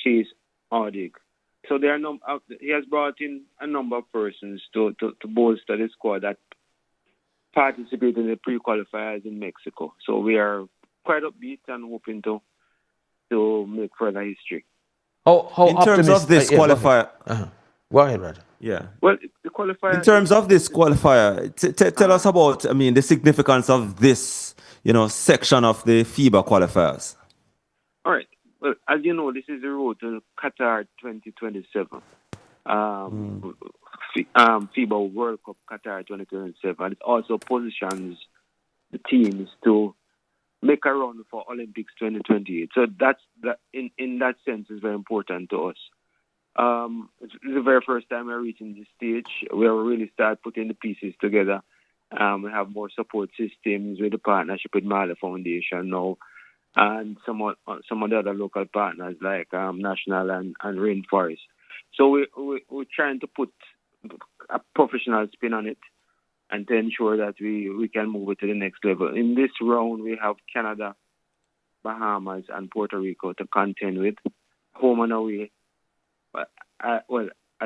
Chase Audig. So there are he has brought in a number of persons to bolster the squad that participated in the pre-qualifiers in Mexico. So we are quite upbeat and hoping to make further history. In terms of this qualifier, go ahead, Roger. Yeah. Well, the qualifier. In terms of this qualifier, tell us about, the significance of this, section of the FIBA qualifiers. All right. Well, as you know, this is the road to Qatar 2027. FIBA World Cup Qatar 2027. And it also positions the teams to make a run for Olympics 2028. So that's in that sense is very important to us. It's the very first time we're reaching this stage where we really start putting the pieces together. We have more support systems with the partnership with Marley Foundation now, and some of the other local partners like National and Rainforest. So we're trying to put a professional spin on it and to ensure that we can move it to the next level. In this round, we have Canada, Bahamas, and Puerto Rico to contend with, home and away. But,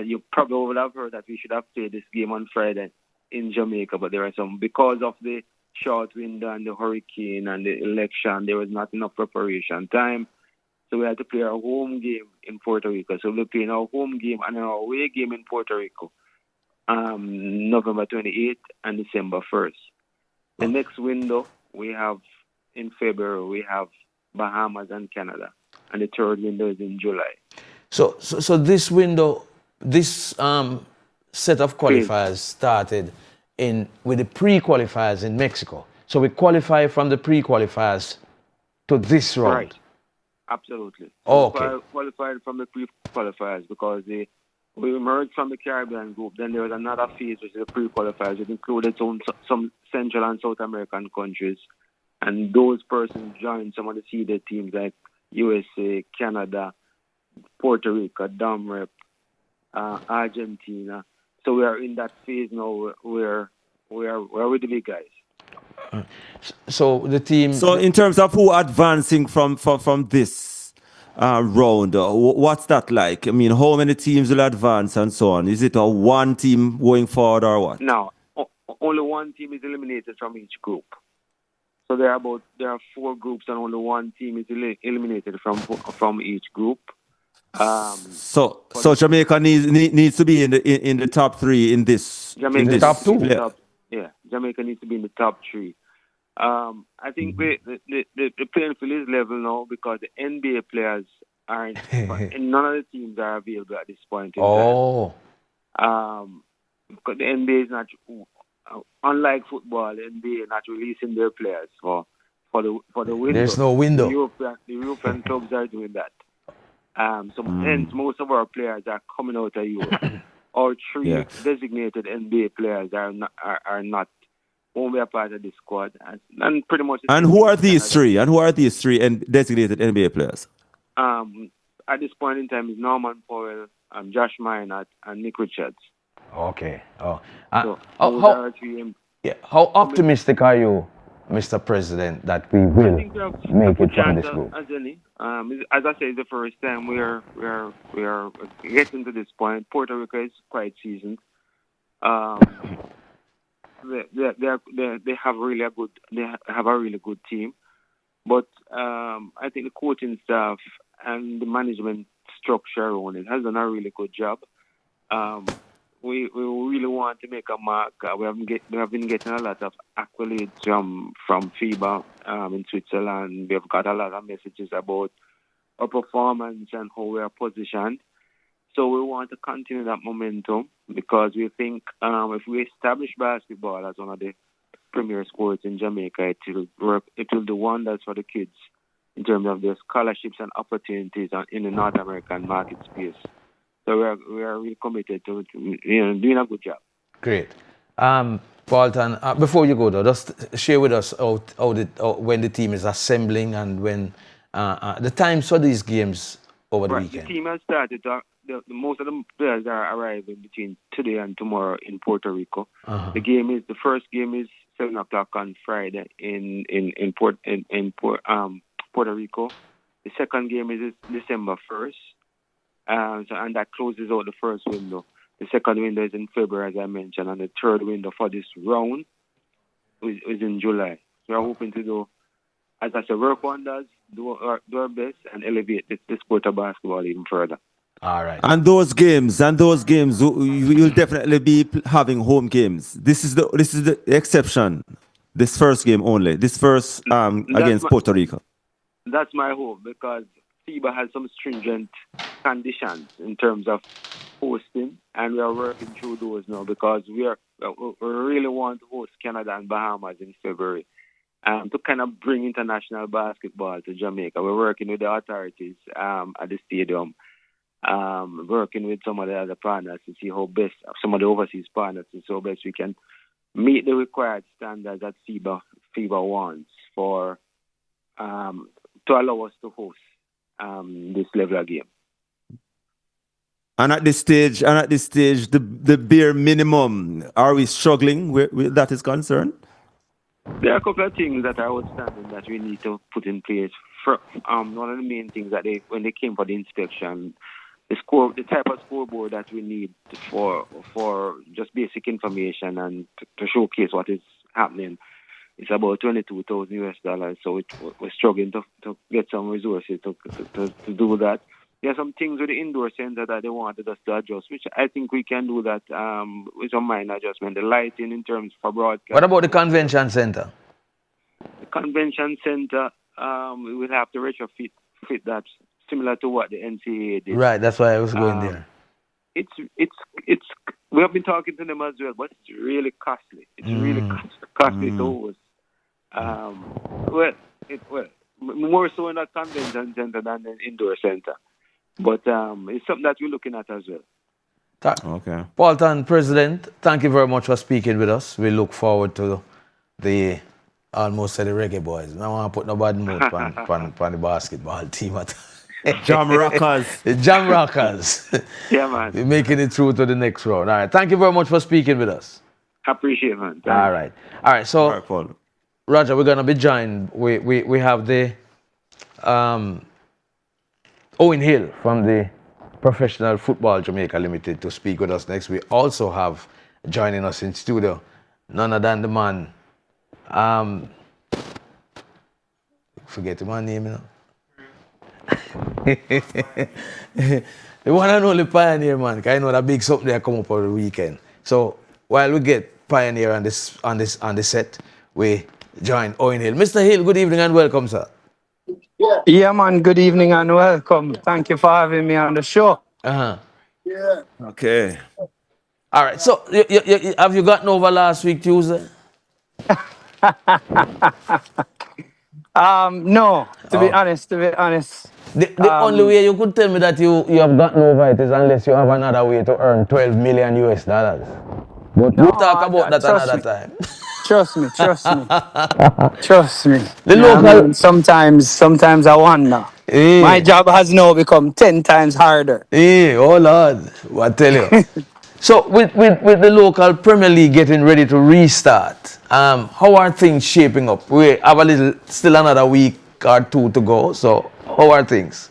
you probably would have heard that we should have played this game on Friday in Jamaica, but there are because of the short window and the hurricane and the election, there was not enough preparation time. So we had to play our home game in Puerto Rico. So we're playing our home game and our away game in Puerto Rico, November 28th and December 1st. The next window we have in February, we have Bahamas and Canada. And the third window is in July. So this window, this set of qualifiers started with the pre-qualifiers in Mexico. So we qualify from the pre-qualifiers to this round. Right. Absolutely. Oh, okay. Qualified from the pre-qualifiers because we emerged from the Caribbean group. Then there was another phase, which is the pre-qualifiers. It included some Central and South American countries. And those persons joined some of the seeded teams like USA, Canada, Puerto Rico, Domrep, Argentina. So we are in that phase now where we are with the big guys. So the team. So in terms of who advancing from this round, what's that like? I mean, how many teams will advance and so on? Is it a one team going forward or what? No, only one team is eliminated from each group. So there are 4 groups and only one team is eliminated from each group. So Jamaica needs to be in the top 3 in this. Jamaica in the top 2. Jamaica needs to be in the top 3. I think the playing field is level now because the NBA players aren't. And none of the teams are available at this point in time. Because the NBA is not. Unlike football, the NBA not releasing their players for the window. There's no window. The European clubs are doing that. Hence, most of our players are coming out of Europe. Our 3 designated NBA players are not won't be a part of this squad, and pretty much. And who are these 3? And who are these 3 designated NBA players? At this point in time, is Norman Powell, Josh Minot, and Nick Richards. Okay. How optimistic are you, Mr. President, that we will make it from this group? As I said, it's the first time we are getting to this point. Puerto Rico is quite seasoned. They have a really good team, but I think the coaching staff and the management structure on it has done a really good job. We really want to make a mark. We have been getting a lot of accolades from FIBA in Switzerland. We have got a lot of messages about our performance and how we are positioned. So we want to continue that momentum because we think if we establish basketball as one of the premier sports in Jamaica, it will work. It will do wonders for the kids in terms of their scholarships and opportunities in the North American market space. So we are really committed to doing a good job. Great. Walton, before you go though, just share with us when the team is assembling and when the times for these games over the weekend. The team has started most of the players are arriving between today and tomorrow in Puerto Rico. Uh-huh. The first game is 7:00 on Friday in Puerto Rico. The second game is December 1st, and that closes out the first window. The second window is in February, as I mentioned, and the third window for this round is in July. We are hoping to do, as I said, work wonders, do our best, and elevate the sport of basketball even further. All right. And those games, you'll definitely be having home games. This is the exception. This first game only. This first against Puerto Rico. That's my hope, because FIBA has some stringent conditions in terms of hosting, and we are working through those now, because we really want to host Canada and Bahamas in February, to kind of bring international basketball to Jamaica. We're working with the authorities at the stadium, working with some of the other partners to see how best, some of the overseas partners, to see how best we can meet the required standards that FIBA wants for to allow us to host this level of game. And at this stage, the bare minimum, are we struggling with that is concerned? There are a couple of things that are outstanding that we need to put in place. One of the main things that when they came for the inspection, the type of scoreboard that we need for just basic information and to showcase what is happening, it's about $22,000 US. So we're struggling to get some resources to do that. There are some things with the indoor center that they wanted us to adjust, which I think we can do that with some minor adjustment. The lighting in terms for broadcast. What about the convention center? The convention center, we will have to retrofit that similar to what the NCAA did. Right, that's why I was going there. It's we have been talking to them as well, but it's really costly. It's really costly to host. More so in a convention center than an indoor center. But it's something that we're looking at as well. Okay. Paulton, President, thank you very much for speaking with us. We look forward to the almost said the reggae boys. I don't want to put no bad mood on the basketball team. Jam Rockers. The Jam Rockers. Yeah, man. We're making it through to the next round. All right. Thank you very much for speaking with us. I appreciate it, man. All right. All right. So, Roger, we're going to be joined. We have the Owen Hill from the Professional Football Jamaica Limited to speak with us next. We also have joining us in studio none other than the man. Forget the man's name, you know. The one and only Pioneer, man. Cause I know that big something that come up over the weekend. So while we get Pioneer on the set, we join Owen Hill. Mr. Hill, good evening and welcome, sir. Yeah, man. Good evening and welcome. Thank you for having me on the show. Uh-huh. Yeah. Okay. All right. So have you gotten over last week Tuesday? No. To be honest. The only way you could tell me that you have gotten over it is unless you have another way to earn $12 million US. But we'll talk about that another time. Trust me. Trust me. The local... sometimes I wonder. Hey. My job has now become 10 times harder. Hey, oh Lord, I tell you. So with the local Premier League getting ready to restart, how are things shaping up? We have still another week or two to go. So how are things?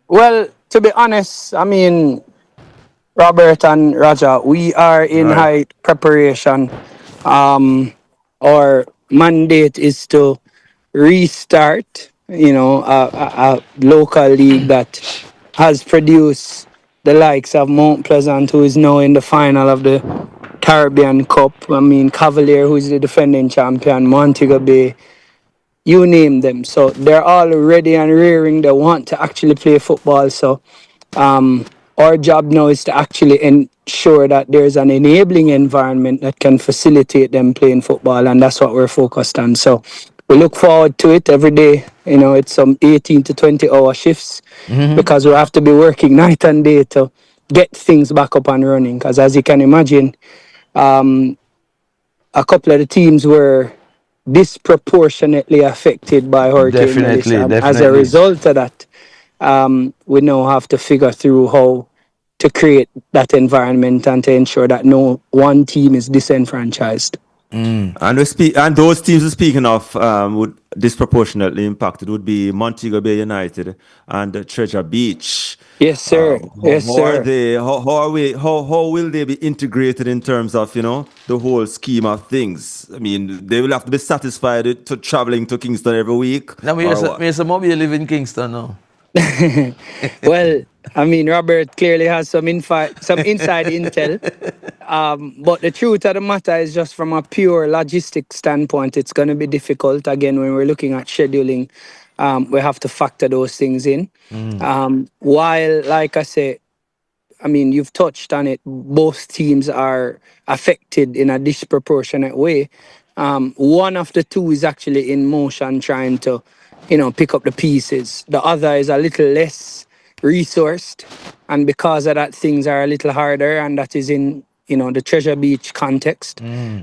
Well, to be honest, I mean, Robert and Roger, we are in high preparation. Our mandate is to restart, a local league that has produced the likes of Mount Pleasant, who is now in the final of the Caribbean Cup. I mean, Cavalier, who is the defending champion, Montego Bay, you name them. So they're all ready and rearing. They want to actually play football. So our job now is to actually ensure that there's an enabling environment that can facilitate them playing football, and that's what we're focused on. So we look forward to it every day. It's some 18 to 20 hour shifts because we have to be working night and day to get things back up and running. Because as you can imagine, a couple of the teams were disproportionately affected by Hurricane Melissa. Definitely. As a result of that, we now have to figure through how to create that environment and to ensure that no one team is disenfranchised. And those teams we're speaking of would disproportionately impacted would be Montego Bay United and Treasure Beach. Yes, sir. Yes, How are sir. they? How will they be integrated in terms of the whole scheme of things? I mean, they will have to be satisfied to traveling to Kingston every week. Now, me Or say, what? me say, Mobile live in Kingston now. Well, I mean, Robert clearly has some inside intel. But the truth of the matter is, just from a pure logistics standpoint, it's going to be difficult. Again, when we're looking at scheduling, we have to factor those things in. While, like I say, I mean, you've touched on it. Both teams are affected in a disproportionate way. One of the two is actually in motion trying to, pick up the pieces. The other is a little less resourced. And because of that, things are a little harder. And that is in, the Treasure Beach context.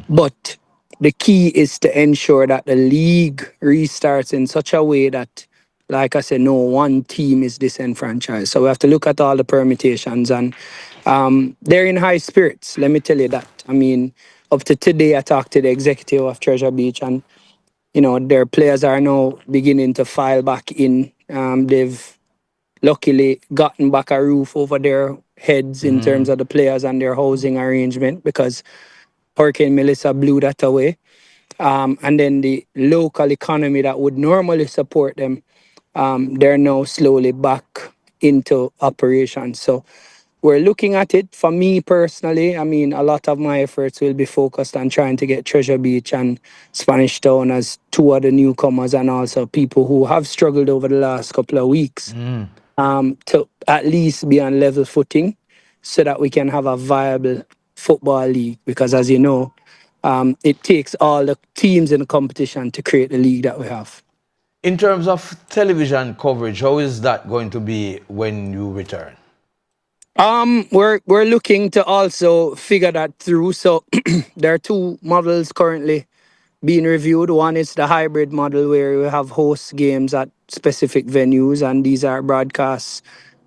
But the key is to ensure that the league restarts in such a way that, like I said, no one team is disenfranchised. So we have to look at all the permutations, and they're in high spirits. Let me tell you that. I mean, up to today, I talked to the executive of Treasure Beach, and their players are now beginning to file back in. They've luckily gotten back a roof over their heads in terms of the players and their housing arrangement, because Hurricane Melissa blew that away. And then the local economy that would normally support them, they're now slowly back into operation. So we're looking at it. For me personally, I mean, a lot of my efforts will be focused on trying to get Treasure Beach and Spanish Town as two of the newcomers, and also people who have struggled over the last couple of weeks, to at least be on level footing so that we can have a viable football league. Because as you know, it takes all the teams in the competition to create the league that we have. In terms of television coverage, how is that going to be when you return? We're looking to also figure that through. So there are two models currently being reviewed. One is the hybrid model, where we have host games at specific venues, and these are broadcast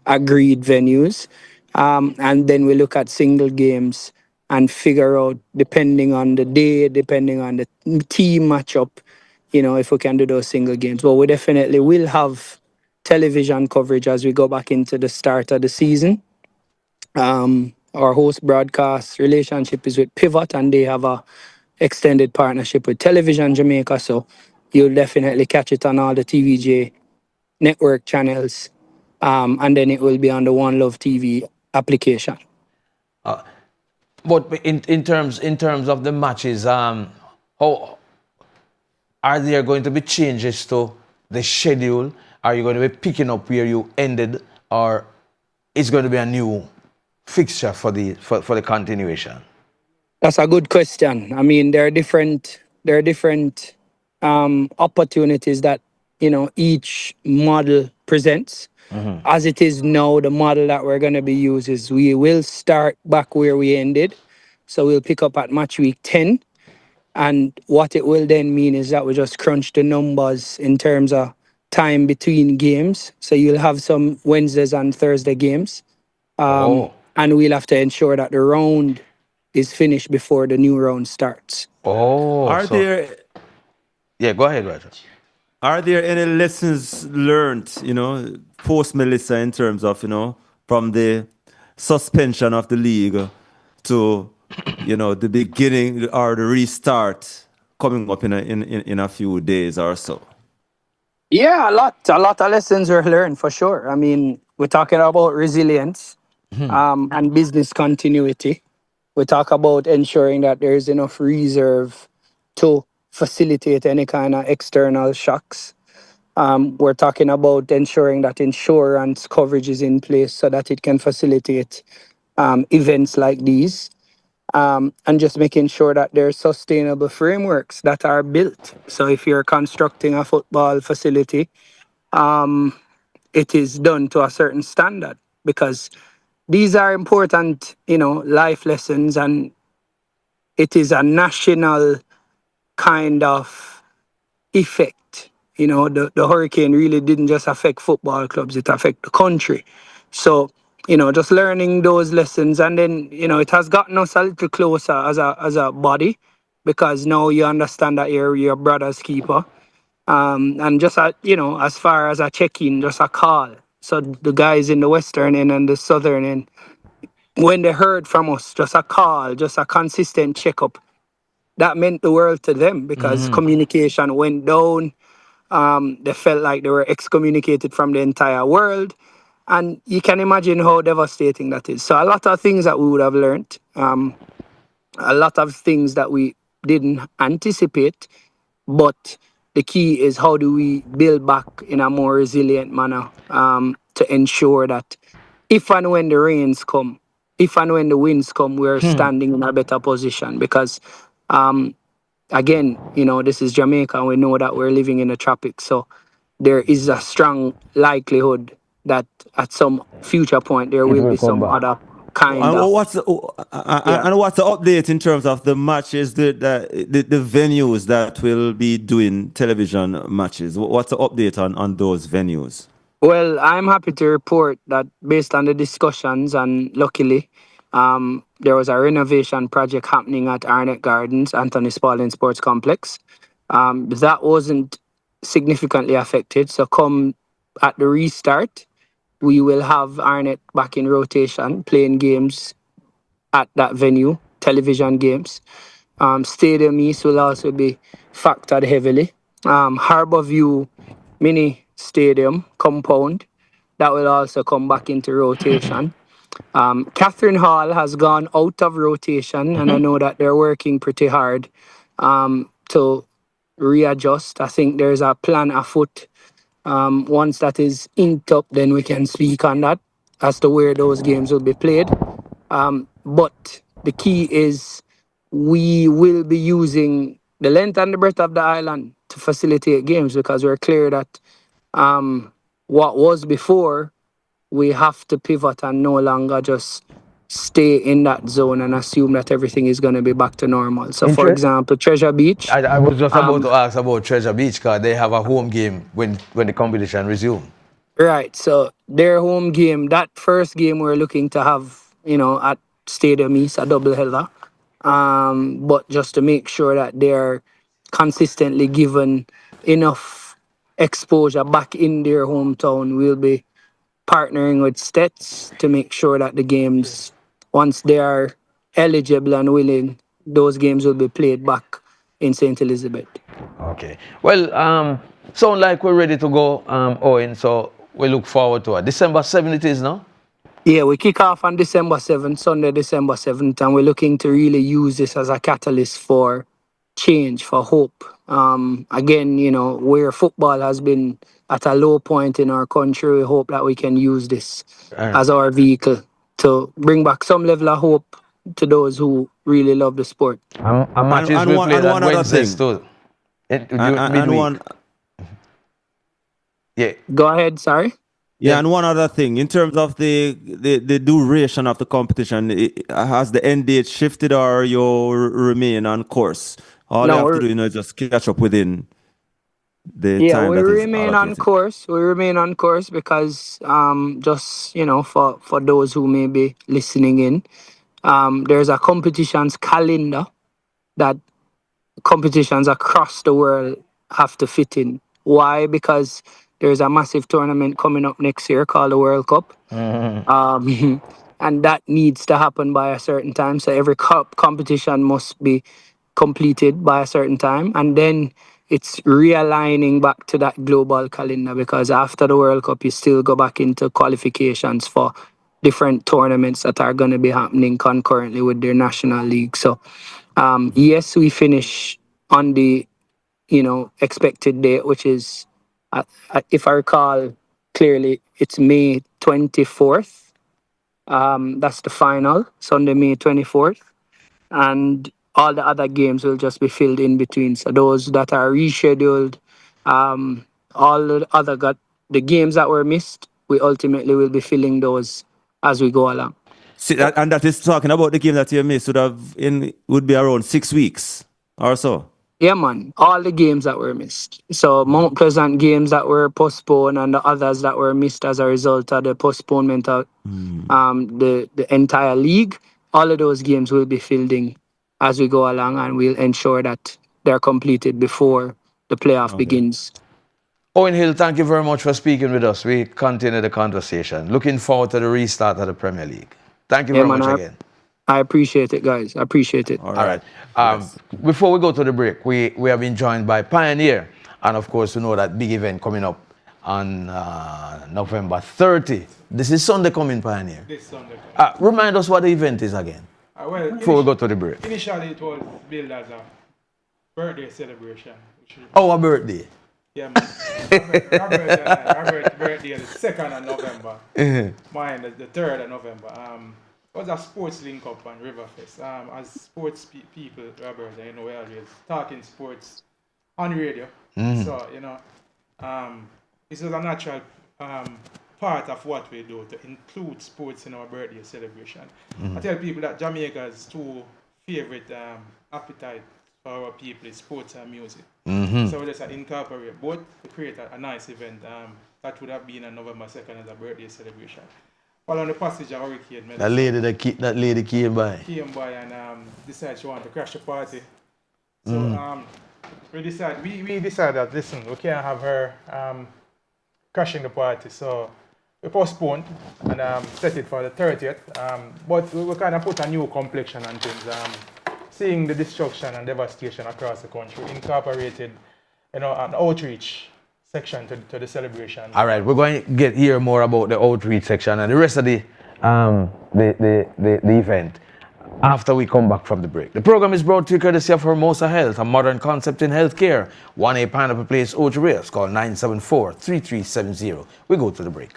agreed venues. And then we look at single games and figure out, depending on the day, depending on the team matchup, if we can do those single games. But we definitely will have television coverage as we go back into the start of the season. Our host broadcast relationship is with Pivot, and they have a extended partnership with Television Jamaica. So you'll definitely catch it on all the TVJ network channels. And then it will be on the One Love TV application. But in terms of the matches, how are there going to be changes to the schedule? Are you going to be picking up where you ended, or is going to be a new fixture for the continuation? That's a good question. I mean, there are different opportunities that each model presents. As it is now, the model that we're going to be using is we will start back where we ended. So we'll pick up at match week 10. And what it will then mean is that we just crunch the numbers in terms of time between games. So you'll have some Wednesdays and Thursday games. And we'll have to ensure that the round is finished before the new round starts. Yeah, go ahead, Roger. Are there any lessons learned, post Melissa, in terms of, from the suspension of the league to, the beginning or the restart coming up in a few days or so? Yeah, a lot of lessons were learned for sure. I mean, we're talking about resilience and business continuity. We talk about ensuring that there is enough reserve to facilitate any kind of external shocks. We're talking about ensuring that insurance coverage is in place so that it can facilitate events like these, and just making sure that there are sustainable frameworks that are built. So if you're constructing a football facility, it is done to a certain standard, because these are important, life lessons, and it is a national kind of effect the hurricane really didn't just affect football clubs, it affected the country. So, just learning those lessons, and then, it has gotten us a little closer as a body, because now you understand that you're your brother's keeper. And just, as far as a check-in, just a call. So the guys in the western end and the southern end, when they heard from us, just a call, just a consistent checkup, that meant the world to them, because communication went down. They felt like they were excommunicated from the entire world. And you can imagine how devastating that is. So a lot of things that we would have learned, a lot of things that we didn't anticipate, but the key is how do we build back in a more resilient manner, to ensure that if and when the rains come, if and when the winds come, we're standing in a better position. Because, again, this is Jamaica, and we know that we're living in the tropics. So there is a strong likelihood that at some future point there will be some other kind and of... what's the update in terms of the matches, the venues that will be doing television matches? What's the update on those venues? Well, I'm happy to report that based on the discussions, and luckily, there was a renovation project happening at Arnett Gardens, Anthony Spalding Sports Complex. That wasn't significantly affected. So come at the restart, we will have Arnett back in rotation, playing games at that venue, television games. Stadium East will also be factored heavily. Harbourview Mini Stadium compound, that will also come back into rotation. Catherine Hall has gone out of rotation, and I know that they're working pretty hard to readjust. I think there's a plan afoot. Once that is inked up, then we can speak on that as to where those games will be played. But the key is we will be using the length and the breadth of the island to facilitate games, because we're clear that what was before, we have to pivot and no longer just stay in that zone and assume that everything is going to be back to normal. So, for example, Treasure Beach. I was just about to ask about Treasure Beach, because they have a home game when the competition resumes. Right. So their home game, that first game we're looking to have, at Stadium East, a doubleheader. But just to make sure that they're consistently given enough exposure back in their hometown, we'll be partnering with Stets to make sure that the games, once they are eligible and willing, those games will be played back in St. Elizabeth. Okay. Well, sound like we're ready to go, Owen, so we look forward to it. December 7th it is now? Yeah, we kick off on December 7th, Sunday, December 7th, and we're looking to really use this as a catalyst for change, for hope. Again, where football has been at a low point in our country, we hope that we can use this as our vehicle to bring back some level of hope to those who really love the sport. Matches will play on Wednesdays too. Yeah. Go ahead, sorry. Yeah, and one other thing, in terms of the duration of the competition, has the end date shifted, or you remain on course? All you have to do, just catch up within the time that is allocated. We remain on course. We remain on course because just, for those who may be listening in, there's a competitions calendar that competitions across the world have to fit in. Why? Because there's a massive tournament coming up next year called the World Cup. And that needs to happen by a certain time. So every competition must be completed by a certain time. And then it's realigning back to that global calendar, because after the World Cup, you still go back into qualifications for different tournaments that are going to be happening concurrently with their national league. So, yes, we finish on the, expected date, which is, if I recall clearly, it's May 24th. That's the final, Sunday, May 24th. And all the other games will just be filled in between. So those that are rescheduled, all the other the games that were missed, we ultimately will be filling those as we go along. See, and that is talking about the game that you missed would be around 6 weeks or so. Yeah, man. All the games that were missed. So Mount Pleasant games that were postponed and the others that were missed as a result of the postponement of the entire league. All of those games will be filled in as we go along, and we'll ensure that they're completed before the playoff begins. Owen Hill, thank you very much for speaking with us. We continue the conversation. Looking forward to the restart of the Premier League. Thank you very much again. I appreciate it, guys. I appreciate it. All right. Before we go to the break, we have been joined by Pioneer. And of course, you know that big event coming up on November 30. This is Sunday coming, Pioneer. This Sunday. Remind us what the event is again. Before we go to the break. Initially, it was billed as a birthday celebration. Our birthday? Yeah, man. Robert's birthday is the 2nd of November. Mine is the 3rd of November. It was a sports link-up on Riverfest. As sports people, Robert, you know, we're always talking sports on radio. So, you know, this is a natural part of what we do, to include sports in our birthday celebration. I tell people that Jamaica's two favorite appetite for our people is sports and music. So we just incorporate both to create a nice event that would have been on November 2nd as a birthday celebration. Following the passage of Hurricane Melissa. That lady came by. Came by and decided she wanted to crash the party. So we decided that, listen, we can't have her crashing the party. So we postponed and set it for the 30th. But we kind of put a new complexion on things. Seeing the destruction and devastation across the country, incorporated, you know, an outreach section to the celebration. All right, we're going to hear more about the outreach section and the rest of the event after we come back from the break. The program is brought to you courtesy of Hermosa Health, a modern concept in healthcare. 1A Pineapple Place, Ojo Rios. Call 974-3370. We go to the break.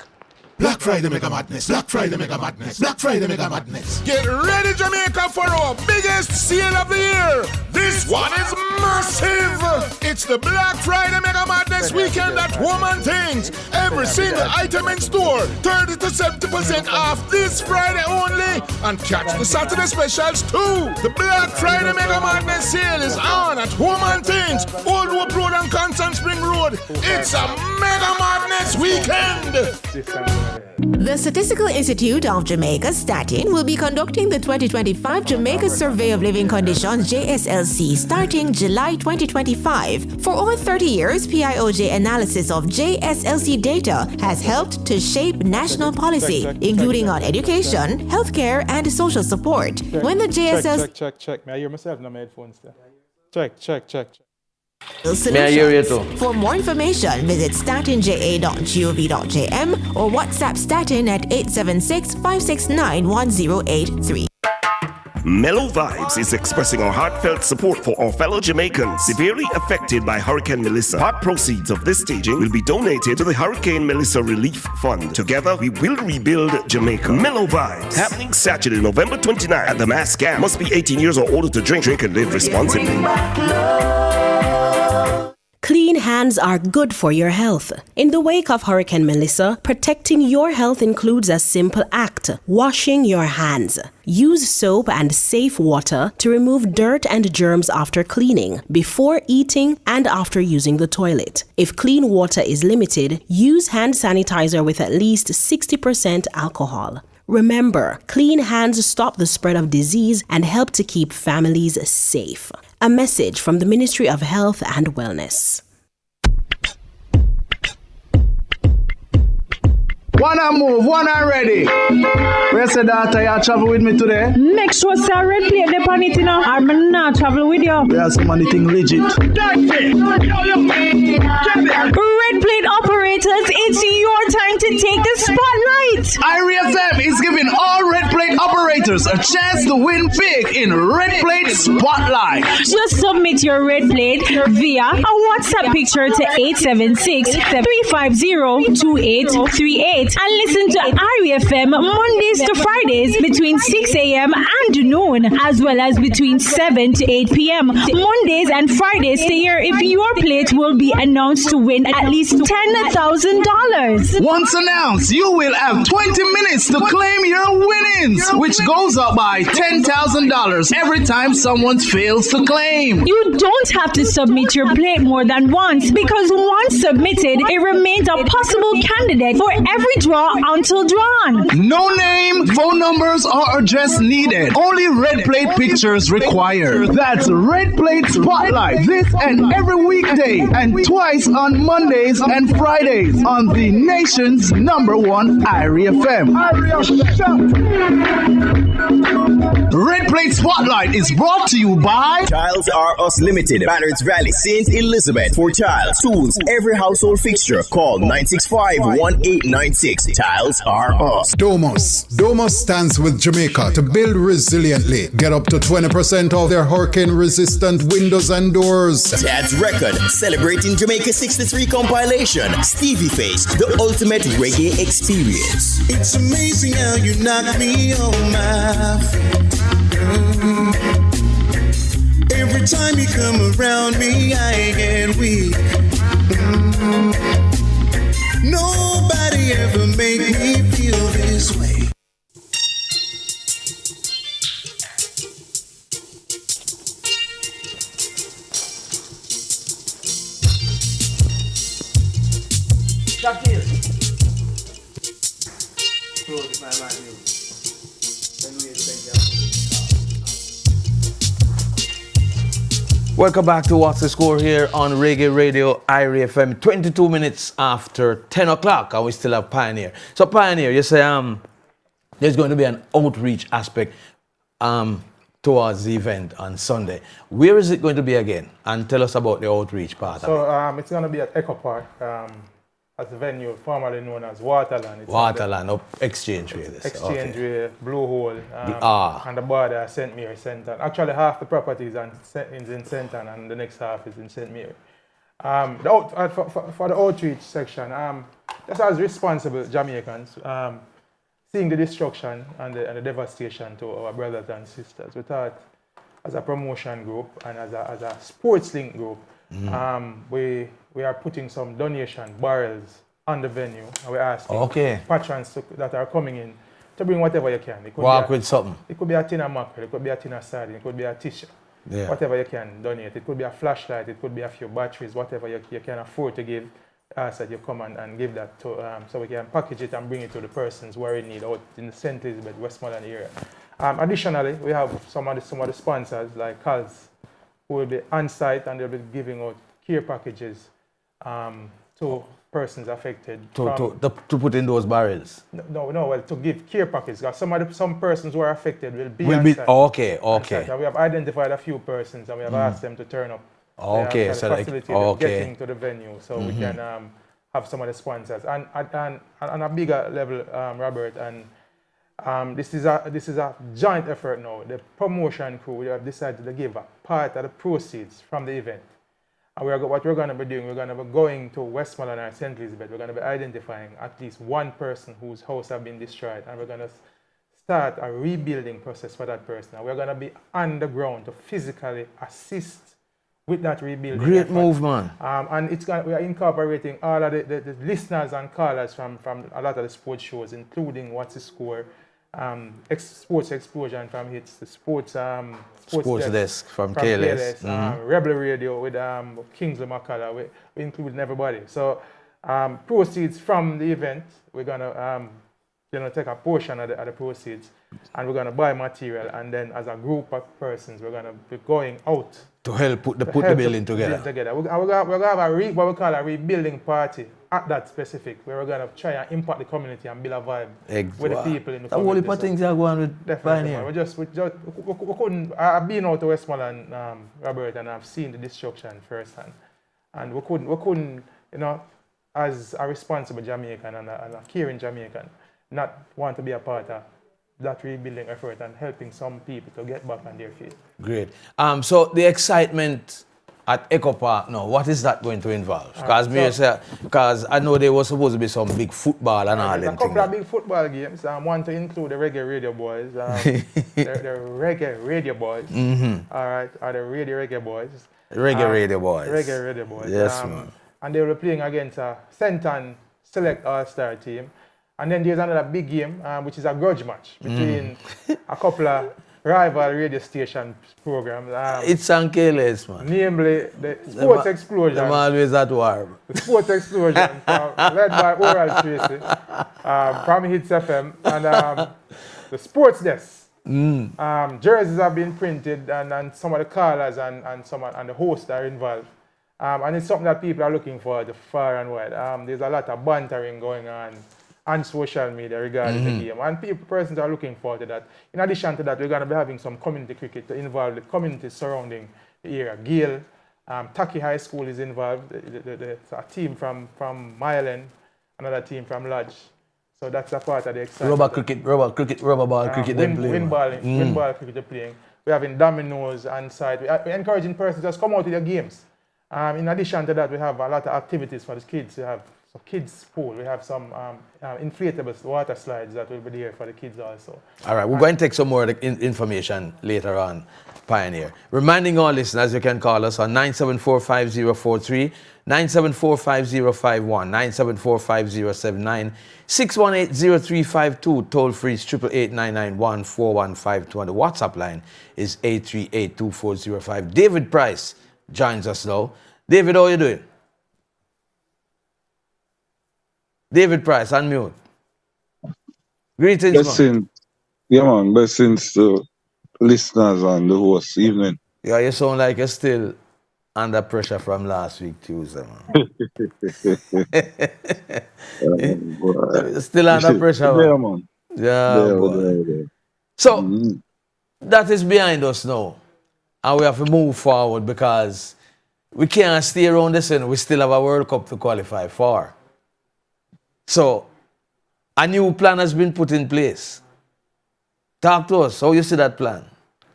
Black Friday Mega Madness, Black Friday Mega Madness, Black Friday Mega Madness. Get ready, Jamaica, for our biggest sale of the year. This one is massive. It's the Black Friday Mega Madness weekend at Woman Things. Every single item in store, 30 to 70% off this Friday only. And catch the Saturday specials too. The Black Friday Mega Madness sale is on at Woman Things, Old Hope Road and Constant Spring Road. It's a Mega Madness weekend. The Statistical Institute of Jamaica, Statin, will be conducting the 2025 Jamaica Survey of Living Conditions, JSLC, starting July 2025. For over 30 years, PIOJ analysis of JSLC data has helped to shape national policy, including on education, healthcare, and social support. When the JSLC... Check. May I hear myself? No, my headphones there. Check. For more information, visit statinja.gov.jm or WhatsApp Statin at 876-569-1083. Mellow Vibes is expressing our heartfelt support for our fellow Jamaicans severely affected by Hurricane Melissa. Part proceeds of this staging will be donated to the Hurricane Melissa Relief Fund. Together, we will rebuild Jamaica. Mellow Vibes, happening Saturday, November 29 at the Mass Camp. Must be 18 years or older to drink and live responsibly. Clean hands are good for your health. In the wake of Hurricane Melissa, protecting your health includes a simple act: washing your hands. Use soap and safe water to remove dirt and germs after cleaning, before eating, and after using the toilet. If clean water is limited, use hand sanitizer with at least 60% alcohol. Remember, clean hands stop the spread of disease and help to keep families safe. A message from the Ministry of Health and Wellness. Wanna move, wanna ready. Where's the daughter you travel with me today? Make sure it's a red plate upon it, you know. I'm not travel with you. We have some money thing legit. Red plate operators, it's your time to take the spotlight. IRIE FM is giving all red plate operators a chance to win big in Red Plate Spotlight. Just submit your red plate via a WhatsApp picture to 876-350-2838 and listen to IRIE FM Mondays to Fridays between 6 a.m. and noon, as well as between 7 to 8 p.m. Mondays and Fridays to hear if your plate will be announced to win at least $10,000. Once announced, you will have 20 minutes to claim your winnings, which go goes up by $10,000 every time someone fails to claim. You don't have to submit your plate more than once because once submitted, it remains a possible candidate for every draw until drawn. No name, phone numbers, or address needed. Only red plate pictures required. That's Red Plate Spotlight this and every weekday and twice on Mondays and Fridays on the nation's #1 IRIE FM. Red Plate Spotlight is brought to you by Tiles R Us Limited, Banners Valley, St. Elizabeth. For tiles, tools, every household fixture, call 965-1896. Tiles R Us. Domus. Domus stands with Jamaica to build resiliently. Get up to 20% off their hurricane-resistant windows and doors. Tad's Record, celebrating Jamaica 63 compilation. Stevie Face, the ultimate reggae experience. It's amazing how you knock me on my feet. Every time you come around me, I get weak. Nobody ever made me feel this way. Welcome back to What's the Score here on Reggae Radio, IRIE FM, 22 minutes after 10 o'clock, and we still have Pioneer. So Pioneer, you say there's going to be an outreach aspect towards the event on Sunday. Where is it going to be again? And tell us about the outreach part of it. So it's going to be at Echo Park, at the venue formerly known as Waterland. It's Waterland, up Exchange Way. Exchange Way, Blue Hole, and the border St. Mary, St. Ann. Actually, half the property is in St. Ann and the next half is in St. Mary. For the outreach section, just as responsible Jamaicans, seeing the destruction and the devastation to our brothers and sisters, we thought as a promotion group and as a sports link group, we are putting some donation barrels on the venue, and we're asking patrons that are coming in to bring whatever you can. It could walk with something. It could be a tin of mackerel, it could be a tin of sardine, it could be a tissue. Yeah. Whatever you can donate. It could be a flashlight, it could be a few batteries, whatever you can afford to give. Ask that you come and give that to, so we can package it and bring it to the persons who are in need out in the St. Elizabeth, Westmoreland area. Additionally, we have some of the sponsors like CALS who will be on site and they'll be giving out care packages to persons affected. To put in those barrels? Well, to give care packages. Because some persons who are affected will be on site. Okay. And we have identified a few persons and we have asked them to turn up. Okay, so getting to the venue, so we can have some of the sponsors and on a bigger level, Robert. And this is a joint effort now. The promotion crew, we have decided to give a part of the proceeds from the event. And what we're going to be doing, we're going to be going to Westmoreland and St. Elizabeth. We're going to be identifying at least one person whose house has been destroyed, and we're going to start a rebuilding process for that person. And we're going to be on the ground to physically assist with that rebuilding. Great move, man. And we are incorporating all of the listeners and callers from a lot of the sports shows, including What's the Score, Sports Explosion from Hits, the Sports Desk from KLS, Rebel Radio with Kingsley McCullough. We including everybody. So proceeds from the event, we're gonna take a portion of the proceeds, and we're gonna buy material, and then as a group of persons, we're gonna be going out to help put the building together. We're gonna have what we call a rebuilding party at that specific, where we're gonna try and impact the community and build a vibe with the people in the community. The whole things are going with Pioneer. We couldn't. I've been out to Westmoreland, Robert, and I've seen the destruction firsthand, and we couldn't, as a responsible Jamaican and a caring Jamaican, not want to be a part of that rebuilding effort and helping some people to get back on their feet. Great. So the excitement at Echo Park now, what is that going to involve? Because I know there was supposed to be some big football and all that. There's a couple of big football games. One to include the Reggae Radio Boys. The Reggae Radio Boys. All right, are the Reggae Boys. Reggae Radio Boys. Reggae Radio Boys. Yes, man. And they will be playing against a St. Ann Select All-Star team. And then there's another big game, which is a grudge match between a couple of rival radio station programs. It's Ankeles, man. Namely, the Sports Explosion. Them always at war. The Sports Explosion, led by Oral Tracy from Hits FM, and the Sports Desk. Jerseys have been printed, and some of the callers and the hosts are involved. And it's something that people are looking for far and wide. There's a lot of bantering going on social media regarding the game. And persons are looking forward to that. In addition to that, we're going to be having some community cricket to involve the communities surrounding the area. Gale, Taki High School is involved. A team from Mile End, another team from Lodge. So that's a part of the excitement. Rubber ball cricket they play. Wind ball cricket they're playing. We're having dominoes on site. We're encouraging persons to just come out with their games. In addition to that, we have a lot of activities for the kids. We have some kids pool. We have some inflatable water slides that will be there for the kids also. All right, we're going to take some more information later on, Pioneer. Reminding all listeners, you can call us on 974-5043, 974-5051, 974-5079, 618-0352, toll free is 888-991-4152, and the WhatsApp line is 838-2405. David Price joins us now. David, how are you doing? David Price, unmute. Greetings, blessings. Man. Yeah, man. Blessings to listeners and the host. Evening. Yeah, you sound like you're still under pressure from last week, Tuesday, man. Still under pressure, man. Yeah, man. Yeah, boy. So, that is behind us now. And we have to move forward because we can't stay around this and we still have a World Cup to qualify for. So, a new plan has been put in place. Talk to us. How you see that plan?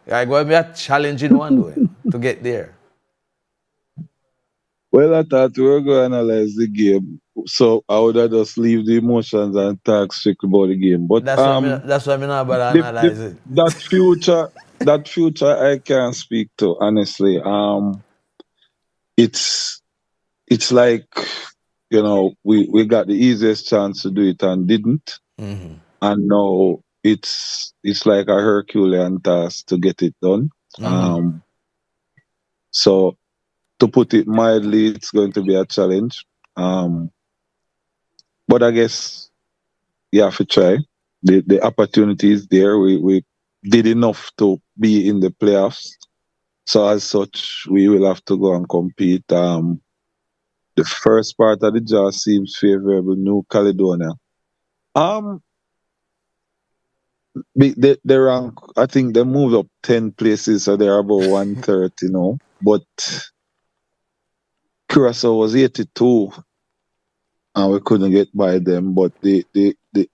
It's going to be a challenging one to get there. Well, I thought we were going to analyze the game. So, I would have just leave the emotions and talk strictly about the game. But that's why I'm not about to analyze it. That future I can't speak to, honestly. It's like, you know, we got the easiest chance to do it and didn't. And now it's like a Herculean task to get it done. So to put it mildly, it's going to be a challenge. But I guess you have to try. The opportunity is there. We did enough to be in the playoffs. So as such, we will have to go and compete. The first part of the draw seems favorable, New Caledonia. They rank, I think they moved up 10 places, so they're about 130 now. But Curacao was 82, and we couldn't get by them. But the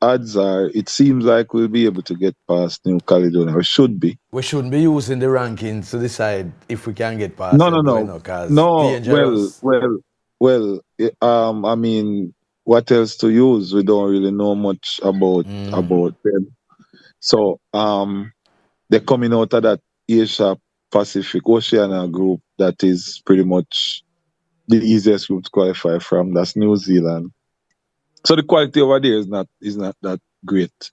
odds are, it seems like we'll be able to get past New Caledonia. We should be. We shouldn't be using the rankings to decide if we can get past No. Well, I mean, what else to use? We don't really know much about them. So, they're coming out of that Asia Pacific Oceania group that is pretty much the easiest group to qualify from. That's New Zealand. So the quality over there is not that great.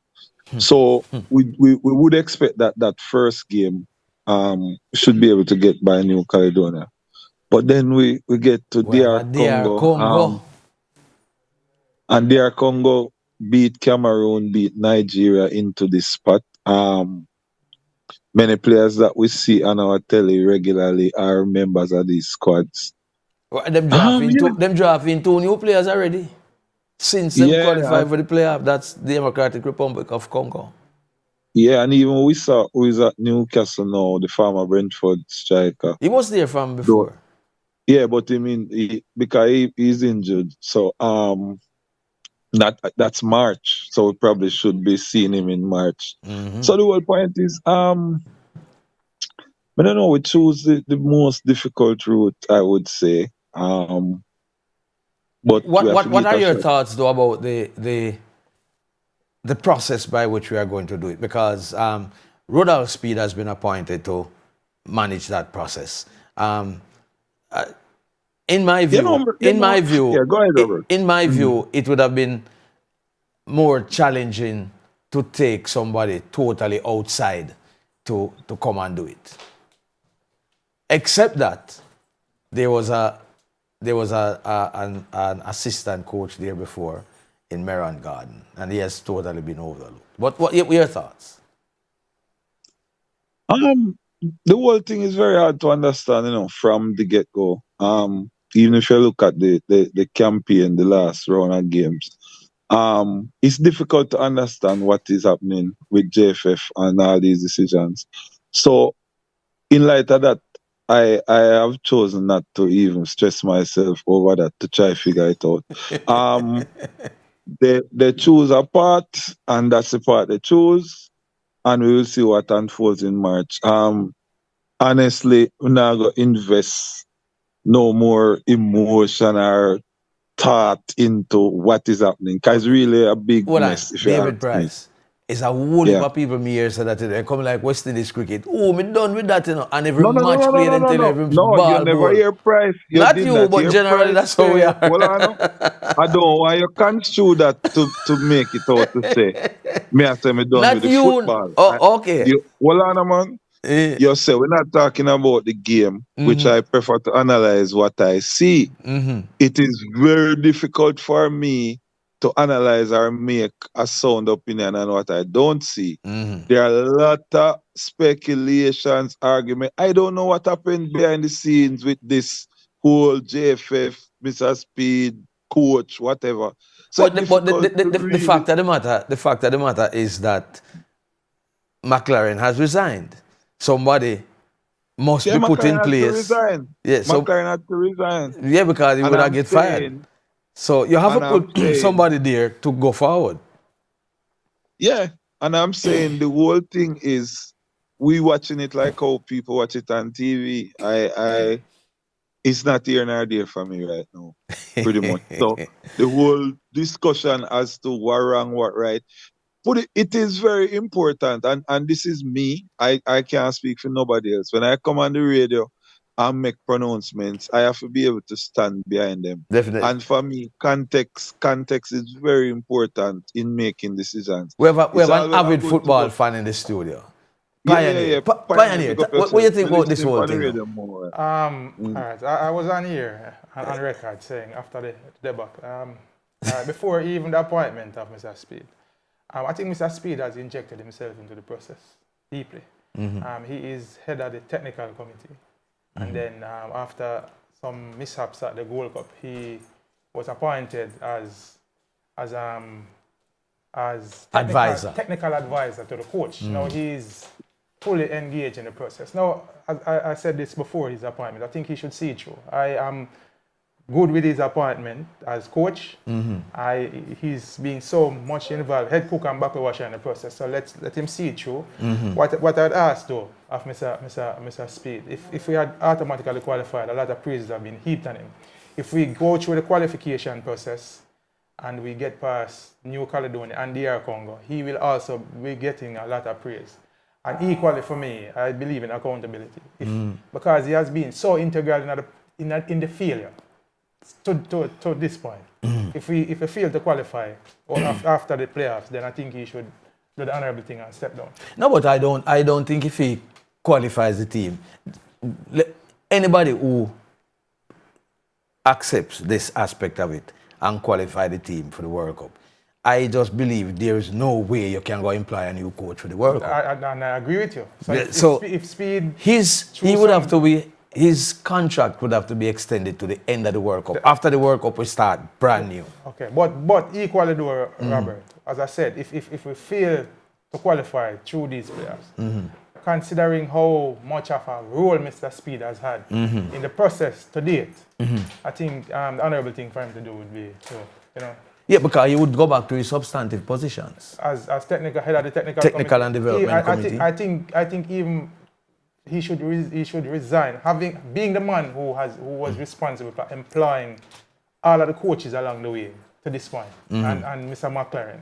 So we would expect that first game should be able to get by New Caledonia. But then we get to DR Congo. And DR Congo beat Cameroon, beat Nigeria into this spot. Many players that we see on our telly regularly are members of these squads. Well, them drafting two new players already. Since they qualified for the playoff, that's the Democratic Republic of Congo. Yeah, and even we saw who is at Newcastle now, the former Brentford striker. He was there from before. Yeah, but because he's injured. So that's March. So we probably should be seeing him in March. So the whole point is I don't know, we choose the most difficult route, I would say. But what are your thoughts though about the process by which we are going to do it? Because Rodolphe Speed has been appointed to manage that process. In my view, it would have been more challenging to take somebody totally outside to come and do it. Except that there was an assistant coach there before in Meron Garden, and he has totally been overlooked. What are your thoughts? The whole thing is very hard to understand, from the get-go. Even if you look at the campaign, the last round of games, it's difficult to understand what is happening with JFF and all these decisions. So, in light of that, I have chosen not to even stress myself over that to try to figure it out. They choose a part, and that's the part they choose, and we will see what unfolds in March. Honestly, we're not going to invest no more emotion or thought into what is happening, because it's really a big mess. If David Price. It's a whole heap of people me here say that they come like West Indies cricket. Oh, me done with that, And every match played until every ball you never goal. hear Price. You Not did you, not but hear generally Price that's how we are. Hold on. I don't want you construe that to make it out to say. Me I say me done Not with the you. football. Oh, okay. Hold on, man. You say we're not talking about the game, which I prefer to analyze what I see. It is very difficult for me to analyze or make a sound opinion on what I don't see. There are a lot of speculations, argument. I don't know what happened behind the scenes with this whole JFF, Mr. Speed, coach, whatever. So But the fact of the matter is that McLaren has resigned. Somebody must be put in place. Yeah, McLaren had to resign. Yeah, because he would have get fired. So you have to put somebody there to go forward. Yeah, and I'm saying the whole thing is we watching it like how people watch it on TV. It's not here nor there for me right now, pretty much. So the whole discussion as to what wrong, what right, but it is very important, and this is me. I can't speak for nobody else. When I come on the radio and make pronouncements, I have to be able to stand behind them. Definitely. And for me, context is very important in making decisions. We have an avid football fan in the studio. Pioneer. Pioneer. What do you think about this whole thing? All right. I was on here on record saying after the debacle, before even the appointment of Mr. Speed, I think Mr. Speed has injected himself into the process deeply. He is head of the technical committee. And then after some mishaps at the Gold Cup, he was appointed as technical advisor to the coach. Now he's fully engaged in the process. Now, I said this before his appointment. I think he should see it through. I am good with his appointment as coach. He's being so much involved, head cook and buckle washer in the process. So let him see it through. What I'd ask though of Mr. Speed, if we had automatically qualified, a lot of praises have been heaped on him. If we go through the qualification process and we get past New Caledonia and DR Congo, he will also be getting a lot of praise. And equally for me, I believe in accountability. Because he has been so integral in the failure to this point. If we fail to qualify or after the playoffs, then I think he should do the honorable thing and step down. No, but I don't think if he qualifies the team, anybody who accepts this aspect of it and qualify the team for the World Cup, I just believe there is no way you can go employ a new coach for the World Cup. I agree with you. So if Speed, his contract would have to be extended to the end of the World Cup. After the World Cup, we start brand new. Okay, but equally though, Robert, as I said, if we fail to qualify through these players, considering how much of a role Mr. Speed has had in the process to date, I think the honorable thing for him to do would be to, Yeah, because he would go back to his substantive positions. As technical head of the technical and development committee. I think even he should resign, being the man who was responsible for employing all of the coaches along the way to this point, and Mr. McLaren,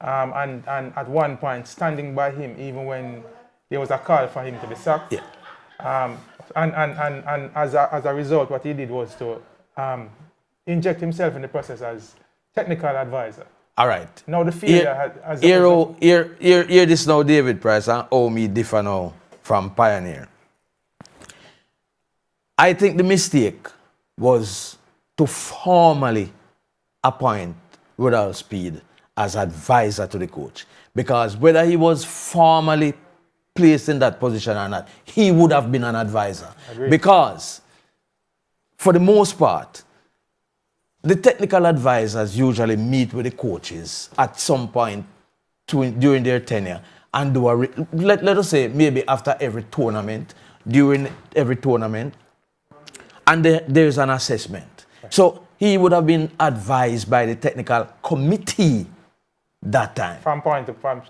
and at one point standing by him even when there was a call for him to be sacked. Yeah. And as a result, what he did was to inject himself in the process as technical advisor. All right. Now the failure has Hear this now, David Price, and me differ now from Pioneer. I think the mistake was to formally appoint Woodall Speed as advisor to the coach. Because whether he was formally placed in that position or not, he would have been an advisor. Agreed. Because for the most part, the technical advisors usually meet with the coaches at some point during their tenure and do let us say maybe after every tournament, during every tournament, and there's an assessment. Right. So he would have been advised by the technical committee that time. From time to time.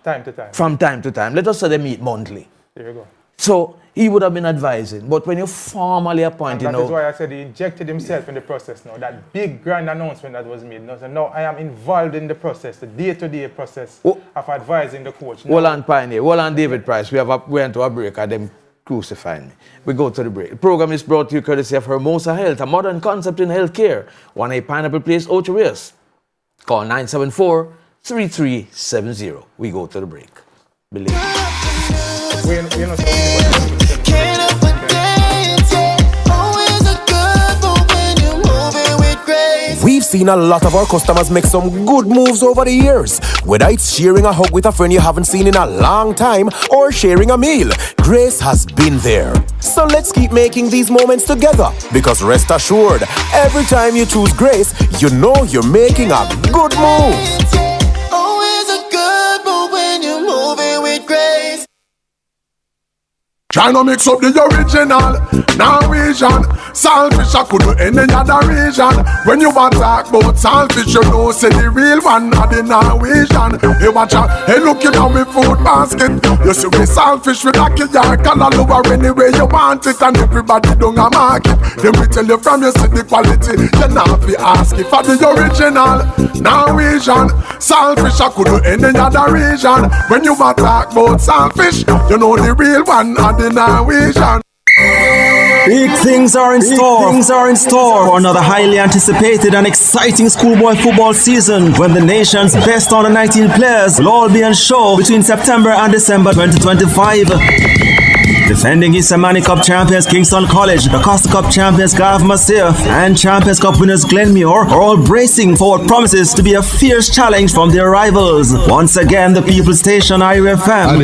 From time to time. Let us say they meet monthly. There you go. So he would have been advising. But when you formally appoint, that is why I said he injected himself in the process now. That big grand announcement that was made. Now I am involved in the process, the day-to-day process of advising the coach. Hold on, Pioneer. Hold on, David Price. We went to a break and them crucifying me. We go to the break. The program is brought to you courtesy of Hermosa Health, a modern concept in healthcare. 1A Pineapple Place, Ocho Rios. Call 974-3370. We go to the break. Believe We've seen a lot of our customers make some good moves over the years. Whether it's sharing a hug with a friend you haven't seen in a long time or sharing a meal, Grace has been there. So let's keep making these moments together, because rest assured, every time you choose Grace, you know you're making a good move. Always a good move when you're moving with Grace. Trying to mix up the original Norwegian saltfish, I could do any other region. When you want to talk about saltfish, you know say the real one are the Norwegian. Hey watch out, hey look at me food basket. You see we saltfish with a yard color lower anyway you want it, and everybody don't a market. Then we tell you from you see the quality, you not be asking for the original Norwegian saltfish, I could do any other region. When you want to talk about saltfish, you know the real one are the Norwegian. Big things are in store. For another highly anticipated and exciting schoolboy football season, when the nation's best under 19 players will all be on show between September and December 2025. Defending his Samani Cup champions Kingston College, the Costa Cup champions Gav Masir, and Champions Cup winners Glenmuir are all bracing for what promises to be a fierce challenge from their rivals. Once again, the People's Station IRIE FM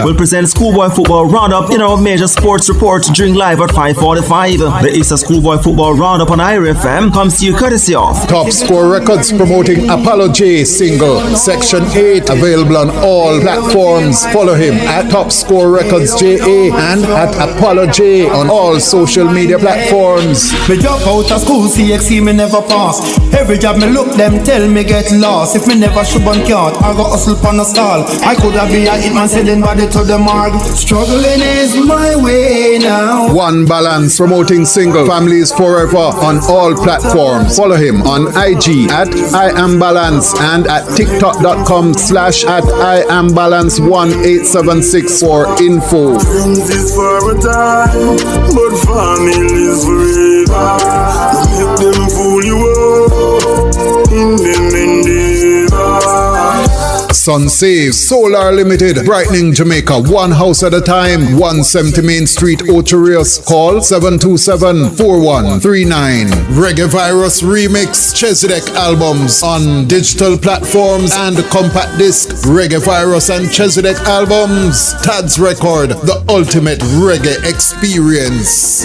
will present schoolboy football roundup in our major sports report during live at 5:45. The Easter Schoolboy Football Roundup on IRIE FM comes to you courtesy of Top Score Records, promoting Apollo J single Section 8, available on all platforms. Follow him at Top Score Records JA and at Apollo J on all social media platforms. Me drop out of school, CXC me never pass. Every job me look, them tell me get lost. If me never should on card, I go hustle on a stall. I could have been a hitman selling body to the morgue. Struggling is my way now. One Balance, promoting single Families Forever on all platforms. Follow him on IG at IamBalance and at TikTok.com/@IamBalance1876 for info. Is for a time, but families forever. Make them fool you up in them endeavor. Sun Save, Solar Limited, brightening Jamaica, one house at a time, 170 Main Street, Ocho Rios. Call 727-4139. Reggae Virus Remix, Chesedek albums on digital platforms and compact disc. Reggae Virus and Chesedek albums. Tad's Record, the ultimate reggae experience.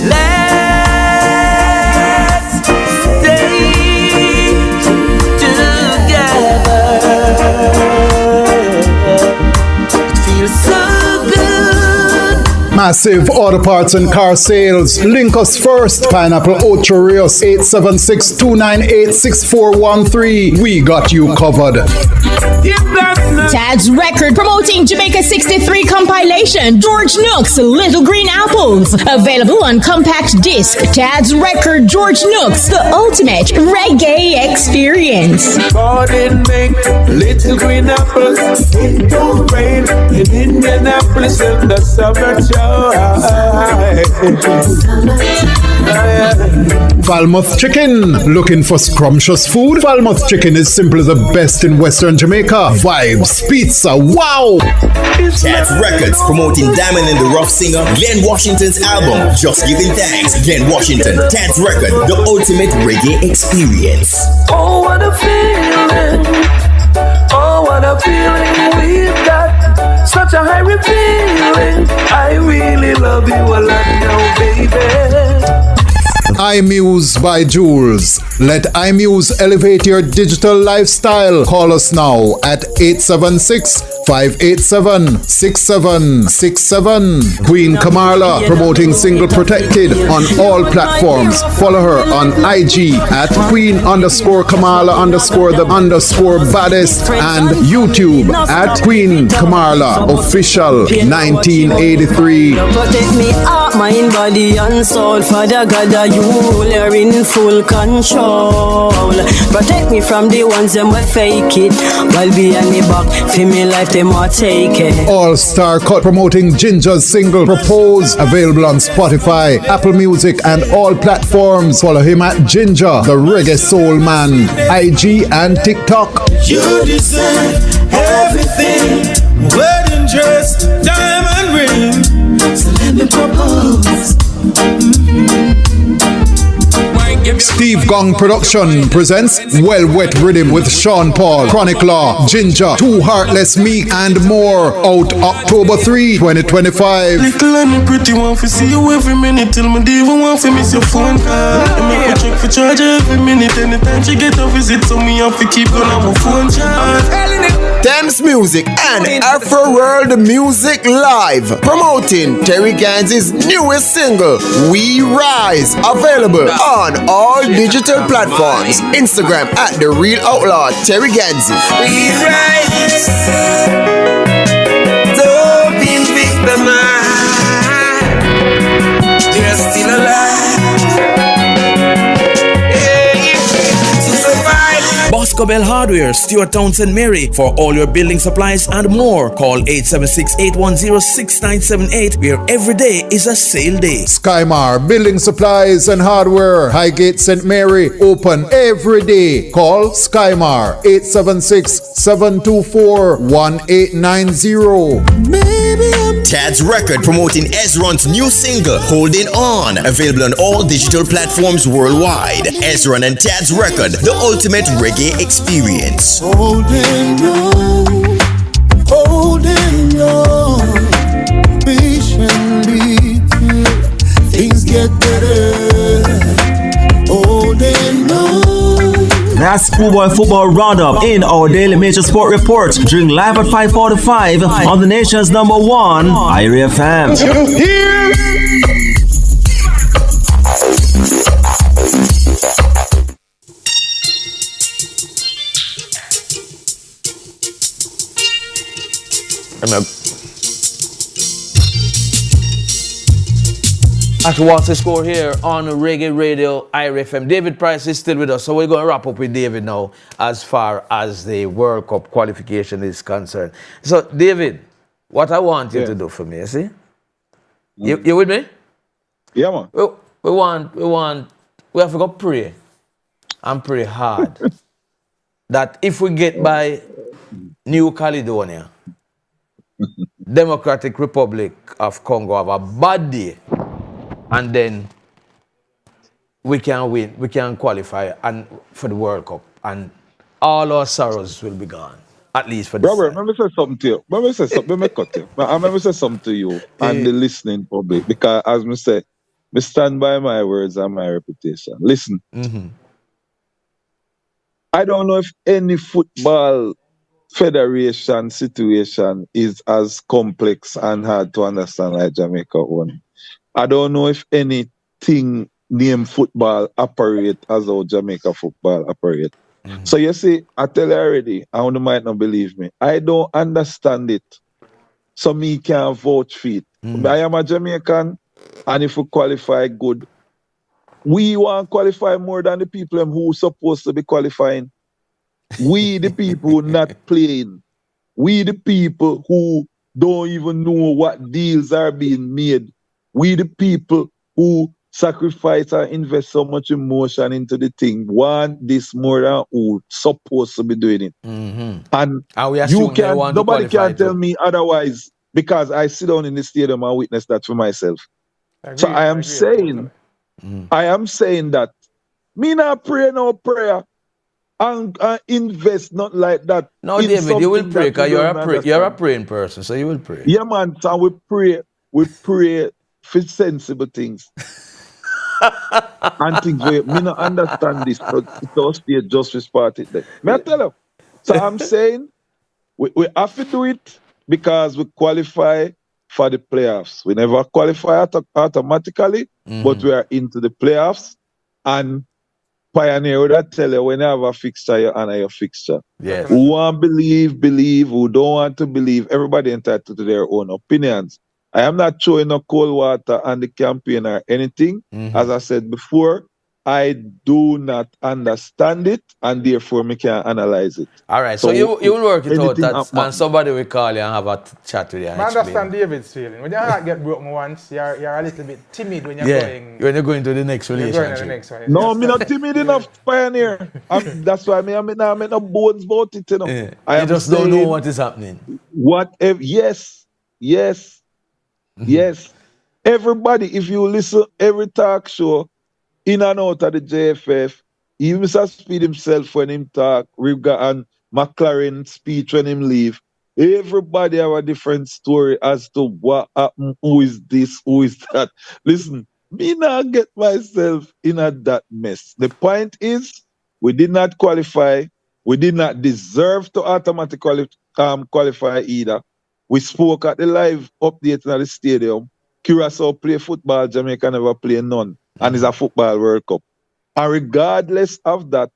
Massive auto parts and car sales. Link us first. Pineapple Ocho Rios, 876-298-6413. We got you covered. Tad's Record, promoting Jamaica 63 compilation, George Nooks, Little Green Apples. Available on compact disc. Tad's Record, George Nooks, the ultimate reggae experience. Morning make little green apples. It don't rain in Indianapolis in the summertime. Falmouth Chicken. Looking for scrumptious food? Falmouth Chicken is simply the best in Western Jamaica. Vibes, pizza, wow! Tats Records promoting Diamond in the Rough singer Glenn Washington's album, Just Giving Thanks. Glenn Washington, Tats Record, the ultimate reggae experience. Oh, what a feeling. Oh, what a feeling we've got. Such a high feeling. I really love you a lot now, baby. iMuse by Jules. Let iMuse elevate your digital lifestyle. Call us now at 876-587-6767. Queen Kamala promoting Single Protected on all platforms. Follow her on IG at Queen_Kamala_the_baddest and YouTube at Queen Kamala Official 1983. Protect me heart, mind, body and soul. Father God, you are in full control. Protect me from the ones that will fake it. While behind the back, feel me life, they might take it. All Star Cut promoting Ginger's single Propose. Available on Spotify, Apple Music and all platforms. Follow him at Ginger, the Reggae Soul Man, IG and TikTok. You deserve everything. Wedding dress, diamond ring. So let me propose. Steve Gong Production presents Well Wet Rhythm with Sean Paul, Chronic Law, Ginger, Too Heartless Meek and more. Out October 3, 2025. Little and pretty one for see you every minute. Till me even want to miss your phone call. And make a check for charge every minute. Anytime she get a visit, so me have to keep on my phone charge. Thames Music and Afro World Music Live promoting Terry Gans's newest single, We Rise, available on all digital platforms. Instagram at The Real Outlaw Terry Ganzi. We rise, don't be victimized. You're still alive. Bosco Bell Hardware, Stuart Town, St. Mary. For all your building supplies and more, call 876-810-6978, where every day is a sale day. Skymar Building Supplies and Hardware, Highgate, St. Mary, open every day. Call Skymar 876-724-1890. Tad's Record promoting Ezron's new single, Holding On, available on all digital platforms worldwide. Ezron and Tad's Record, the ultimate reggae experience. Holding on, patiently till things get better. Holding on. That's Schoolboy Football Roundup in our daily major sport report, during live at 5:45 on the nation's #1 IRIE FM. That's what's the score here on Reggae Radio IRIE FM. David Price is still with us, so we're going to wrap up with David now as far as the World Cup qualification is concerned. So, David, what I want you to do for me, you see? You with me? Yeah, man. We have to go pray and pray hard that if we get by New Caledonia, Democratic Republic of Congo have a bad day, and then we can win, we can qualify and for the World Cup, and all our sorrows will be gone, at least for this. Robert, let me say something to you. Let me say something to you and the listening public, because as I say, I stand by my words and my reputation. Listen, I don't know if any football federation situation is as complex and hard to understand like Jamaica one. I don't know if anything named football operate as how Jamaica football operate. So you see, I tell you already, and you might not believe me, I don't understand it. So me can't vote for it. I am a Jamaican, and if we qualify good, we want to qualify more than the people who are supposed to be qualifying. We the people who not playing. We the people who don't even know what deals are being made. We the people who sacrifice and invest so much emotion into the thing, want this more than who supposed to be doing it. And we you assume they can, want to nobody qualify can tell too. me otherwise, because I sit down in the stadium and witness that for myself. So I am saying that me not pray no prayer and invest not like that. No, in David, you will something pray that we because you're don't you're a understand. praying person, so you will pray. Yeah, man. So we pray for sensible things. And things where me not understand this, so it does be just respect it there. May I tell you? So I'm saying we have to do it because we qualify for the playoffs. We never qualify automatically, but we are into the playoffs. And Pioneer would I tell you, when you have a fixture, you honor your fixture. Yes. Who want to believe, who don't want to believe, everybody entitled to their own opinions. I am not throwing no cold water on the campaign or anything. As I said before, I do not understand it, and therefore me can't analyze it. All right, so you will work it out, and somebody will call you and have a chat with you and I explain. understand David's feeling. When your heart get broken once, you're a little bit timid when you're when you're going to the next relationship. No, me not timid enough, Pioneer. That's why I'm not no bones about it, you know. I You just don't know what is happening. Whatever, yes. Everybody, if you listen every talk show in and out of the JFF, even Mr. Speed himself when him talk, Rivga and McLaren speech when him leave, everybody have a different story as to what happened, who is this, who is that. Listen, me not get myself in that mess. The point is, we did not qualify. We did not deserve to automatically qualify either. We spoke at the live update at the stadium. Curacao play football, Jamaica never play none. And it's a football World Cup. And regardless of that,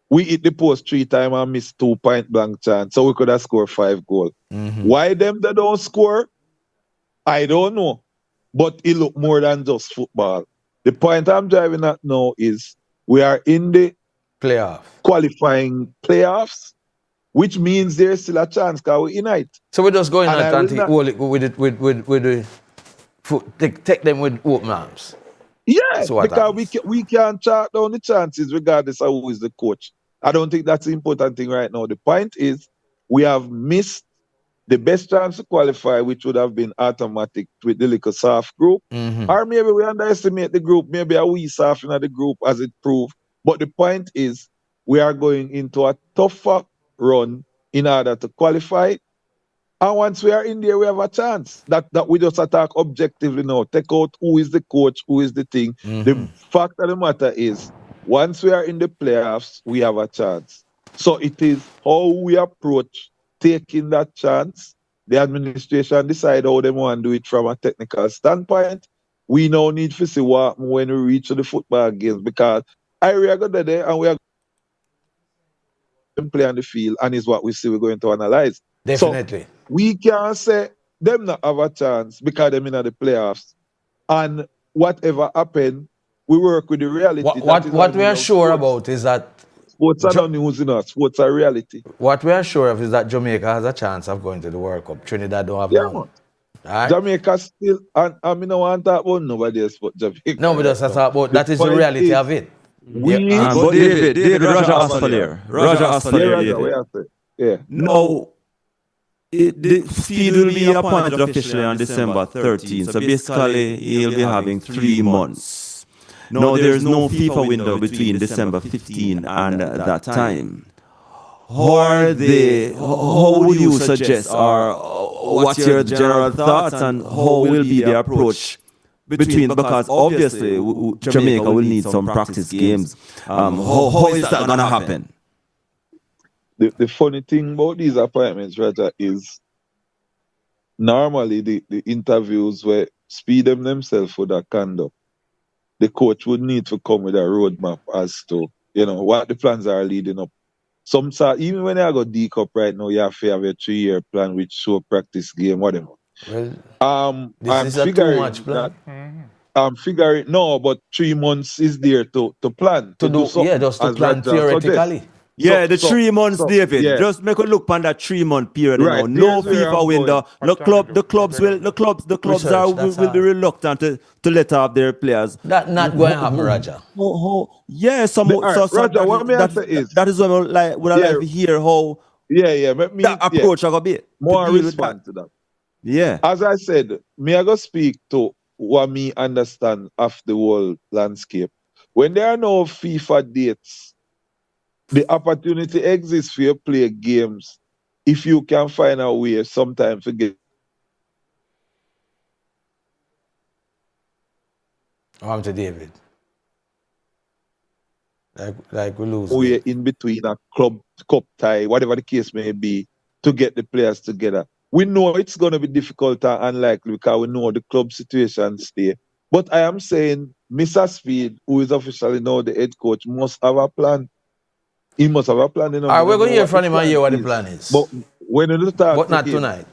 we hit the post 3 times and missed 2 point blank chance. So we could have scored 5 goals. Why them they don't score? I don't know. But it look more than just football. The point I'm driving at now is we are in the qualifying playoffs, which means there's still a chance because we unite. So we're just going out and take them with open arms. Yeah, because we can chart down the chances regardless of who is the coach. I don't think that's the important thing right now. The point is we have missed the best chance to qualify, which would have been automatic with the little soft group. Or maybe we underestimate the group. Maybe a wee soft in the group as it proved. But the point is we are going into a tougher run in order to qualify. And once we are in there, we have a chance. That we just attack objectively now. Take out who is the coach, who is the thing. The fact of the matter is, once we are in the playoffs, we have a chance. So it is how we approach taking that chance. The administration decide how they want to do it from a technical standpoint. We now need to see what happens when we reach the football games, because IRIE are going there and we are play on the field, and is what we see we're going to analyze. Definitely. So we can say them not have a chance because them in the playoffs. And whatever happen, we work with the reality. What we are sure about is that sports are not news, sports are reality. What we are sure of is that Jamaica has a chance of going to the World Cup. Trinidad don't have none. Right? Jamaica still, and I mean, I want to talk about nobody else but Jamaica. No, but that's talk about that is the reality of it. But David, Roger asked for David. Yeah. No. The field will be appointed officially on December 13th. So basically, he'll be having 3 months. Now, there's no FIFA window between December 15 and that time. How would you suggest, or what's your general thoughts, and how will be the approach between, because obviously Jamaica will need some practice games. How is that going to happen? The funny thing about these appointments, Roger, is normally the interviews where Speed themselves would have conduct. The coach would need to come with a roadmap as to, what the plans are leading up. Even when I got D-Cup right now, you have to have a 3-year plan with show practice game, whatever. Well, this is a too much plan. I'm figuring, no, but 3 months is there to plan. Just to plan theoretically. Yeah, the 3 months, David. Yeah. Just make a look on that 3-month period. Right, You know. No there's where FIFA I'm window. going. The clubs Research, will be reluctant to let off their players. That not going to happen, Roger. Yeah, All right, Roger, what me answer is that is what I like to hear how that approach I gonna be. More to deal with respond that. to that. Yeah. As I said, me I go speak to what me understand of the world landscape. When there are no FIFA dates, the opportunity exists for you to play games if you can find a way sometimes to get on to David. Like we lose. way in between a club cup tie, whatever the case may be, to get the players together. We know it's going to be difficult and unlikely because we know the club situation stay. But I am saying Mr. Speed, who is officially now the head coach, must have a plan. He must have a plan. You know, All right, we're going to hear from him and hear what the plan is. But when you talk but to not him, tonight.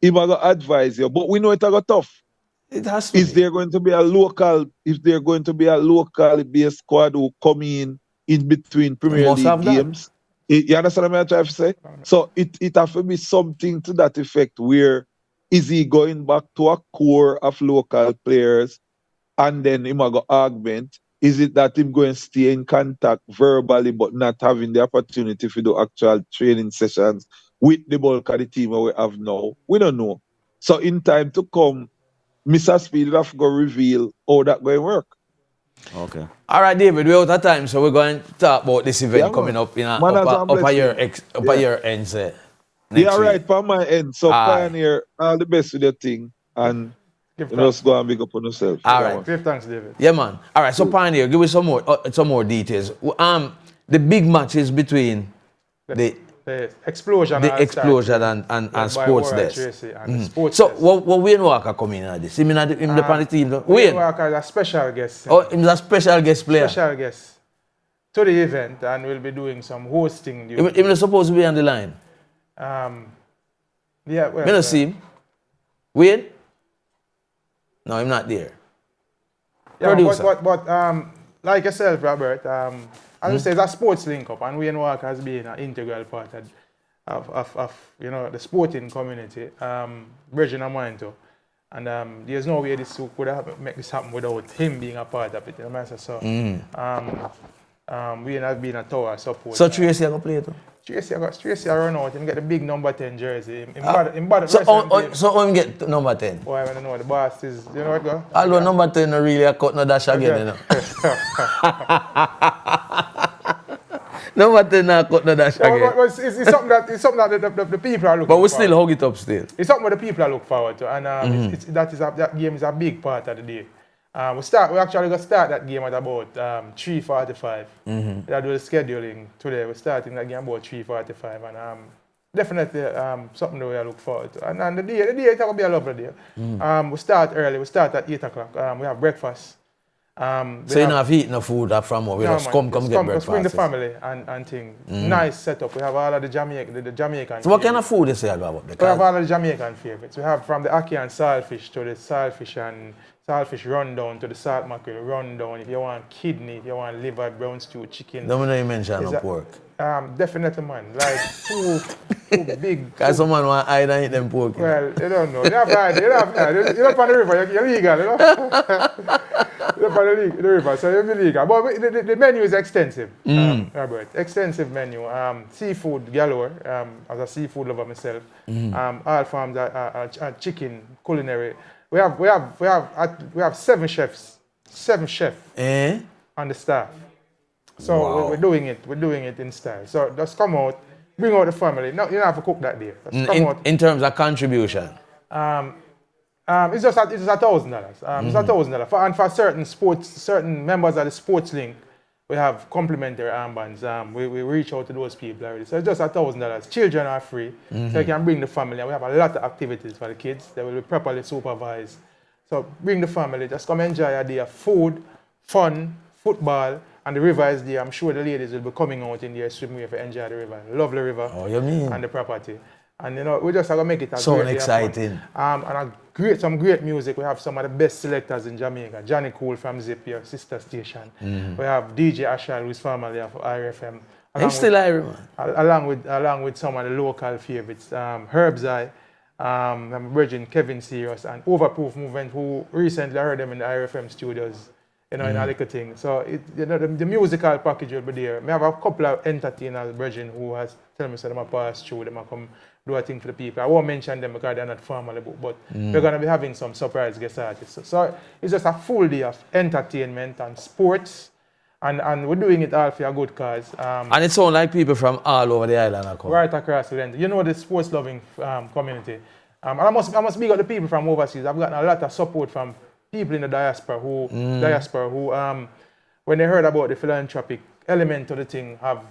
He might advise you. But we know it's going to tough. It has to Is there going to be a local, if there going to be a locally based squad who come in between Premier League games? You understand what I'm trying to say? So it has to be something to that effect where is he going back to a core of local players and then he might go augment? Is it that him going to stay in contact verbally but not having the opportunity to do actual training sessions with the bulk of the team we have now? We don't know. So in time to come, Mr. Speed will have to go reveal how that going to work. Okay. All right, David, we're out of time, so we're going to talk about this event coming up in upper year ends. Yeah, right, from my end. So, Pioneer, all the best with your thing. And just go and big up on yourself. All right. Give thanks, David. Yeah, man. All right, so Pioneer, give us some more details. The big matches between the explosion and sports desk. So what Wayne Walker come in at this? Him in the team. Wayne Walker is a special guest. Oh, he's a special guest player. Special guest to the event, and we'll be doing some hosting. He's supposed to be on the line. Yeah, well. I don't see him. Wayne? No, I'm not there. Yeah, but like yourself, Robert, as I say, it's a sports link-up, and Wayne Walker has been an integral part of the sporting community, Virgin and mine too. And there's no way this could have make this happen without him being a part of it. You know, so Wayne has been a tower support. So Tracy I go play too? Tracy I run out and get the big number 10 jersey. So when get number 10? Oh, I don't know, the boss is, you know what go? Although number 10 no really a cut no dash again, you know. Number 10 no cut no dash again. It's something that the people are looking for. But we still hug it up still. It's something that the people are looking forward to, and that game is a big part of the day. We actually going to start that game at about 3:45. We'll do the scheduling today. We're starting that game about 3:45, and definitely something that we look forward to. And the day it's going to be a lovely day. We start early. We start at 8 o'clock. We have breakfast. So you don't have eaten no food from home. We just come get breakfast. Bring the family and thing. Nice setup. We have all of the Jamaican. So what kind of food is there about? We have all of the Jamaican favorites. We have from the ackee and saltfish to the saltfish and saltfish rundown to the salt mackerel rundown. If you want kidney, if you want liver, brown stew, chicken. Don't know you mention no pork. Definitely, man. Like two big. Because someone want to hide and eat them pork. Well, you don't know. You don't have to hide. You're up on the river. You're legal, you know. You're up on the river, so you're legal. But the menu is extensive, Robert. Extensive menu. Seafood galore. As a seafood lover myself. All forms are chicken, culinary. We have 7 chefs. 7 chefs on the staff. So we're doing it in style. So just come out, bring out the family. No, you don't have to cook that day. In terms of contribution? It's just $1,000. It's $1,000. And for certain members of the sports link, we have complimentary armbands. We reach out to those people already. So it's just $1,000. Children are free, so you can bring the family. And we have a lot of activities for the kids. They will be properly supervised. So bring the family. Just come enjoy a day of food, fun, football. And the river is there. I'm sure the ladies will be coming out in their swimwear to enjoy the river. Lovely river. Oh, you mean? And the property. And you know, we just have to make it a so great exciting. And some great music. We have some of the best selectors in Jamaica. Johnny Cool from Zip, your sister station. We have DJ Ashal, who's formerly of IRFM. I'm still IRIE, man. Along with some of the local favorites, Herb's Eye, Virgin Kevin Serious, and Overproof Movement, who recently heard them in the IRFM studios, in a little thing. So the musical package will be there. I have a couple of entertainers, Virgin, who has told me that they pass through, they come do a thing for the people. I won't mention them because they're not formally booked, but we're going to be having some surprise guest artists. So it's just a full day of entertainment and sports. And we're doing it all for a good cause. And it sounds like people from all over the island are coming. Right across the land. You know the sports-loving community. And I must big up the people from overseas. I've gotten a lot of support from people in the diaspora who, when they heard about the philanthropic element of the thing, have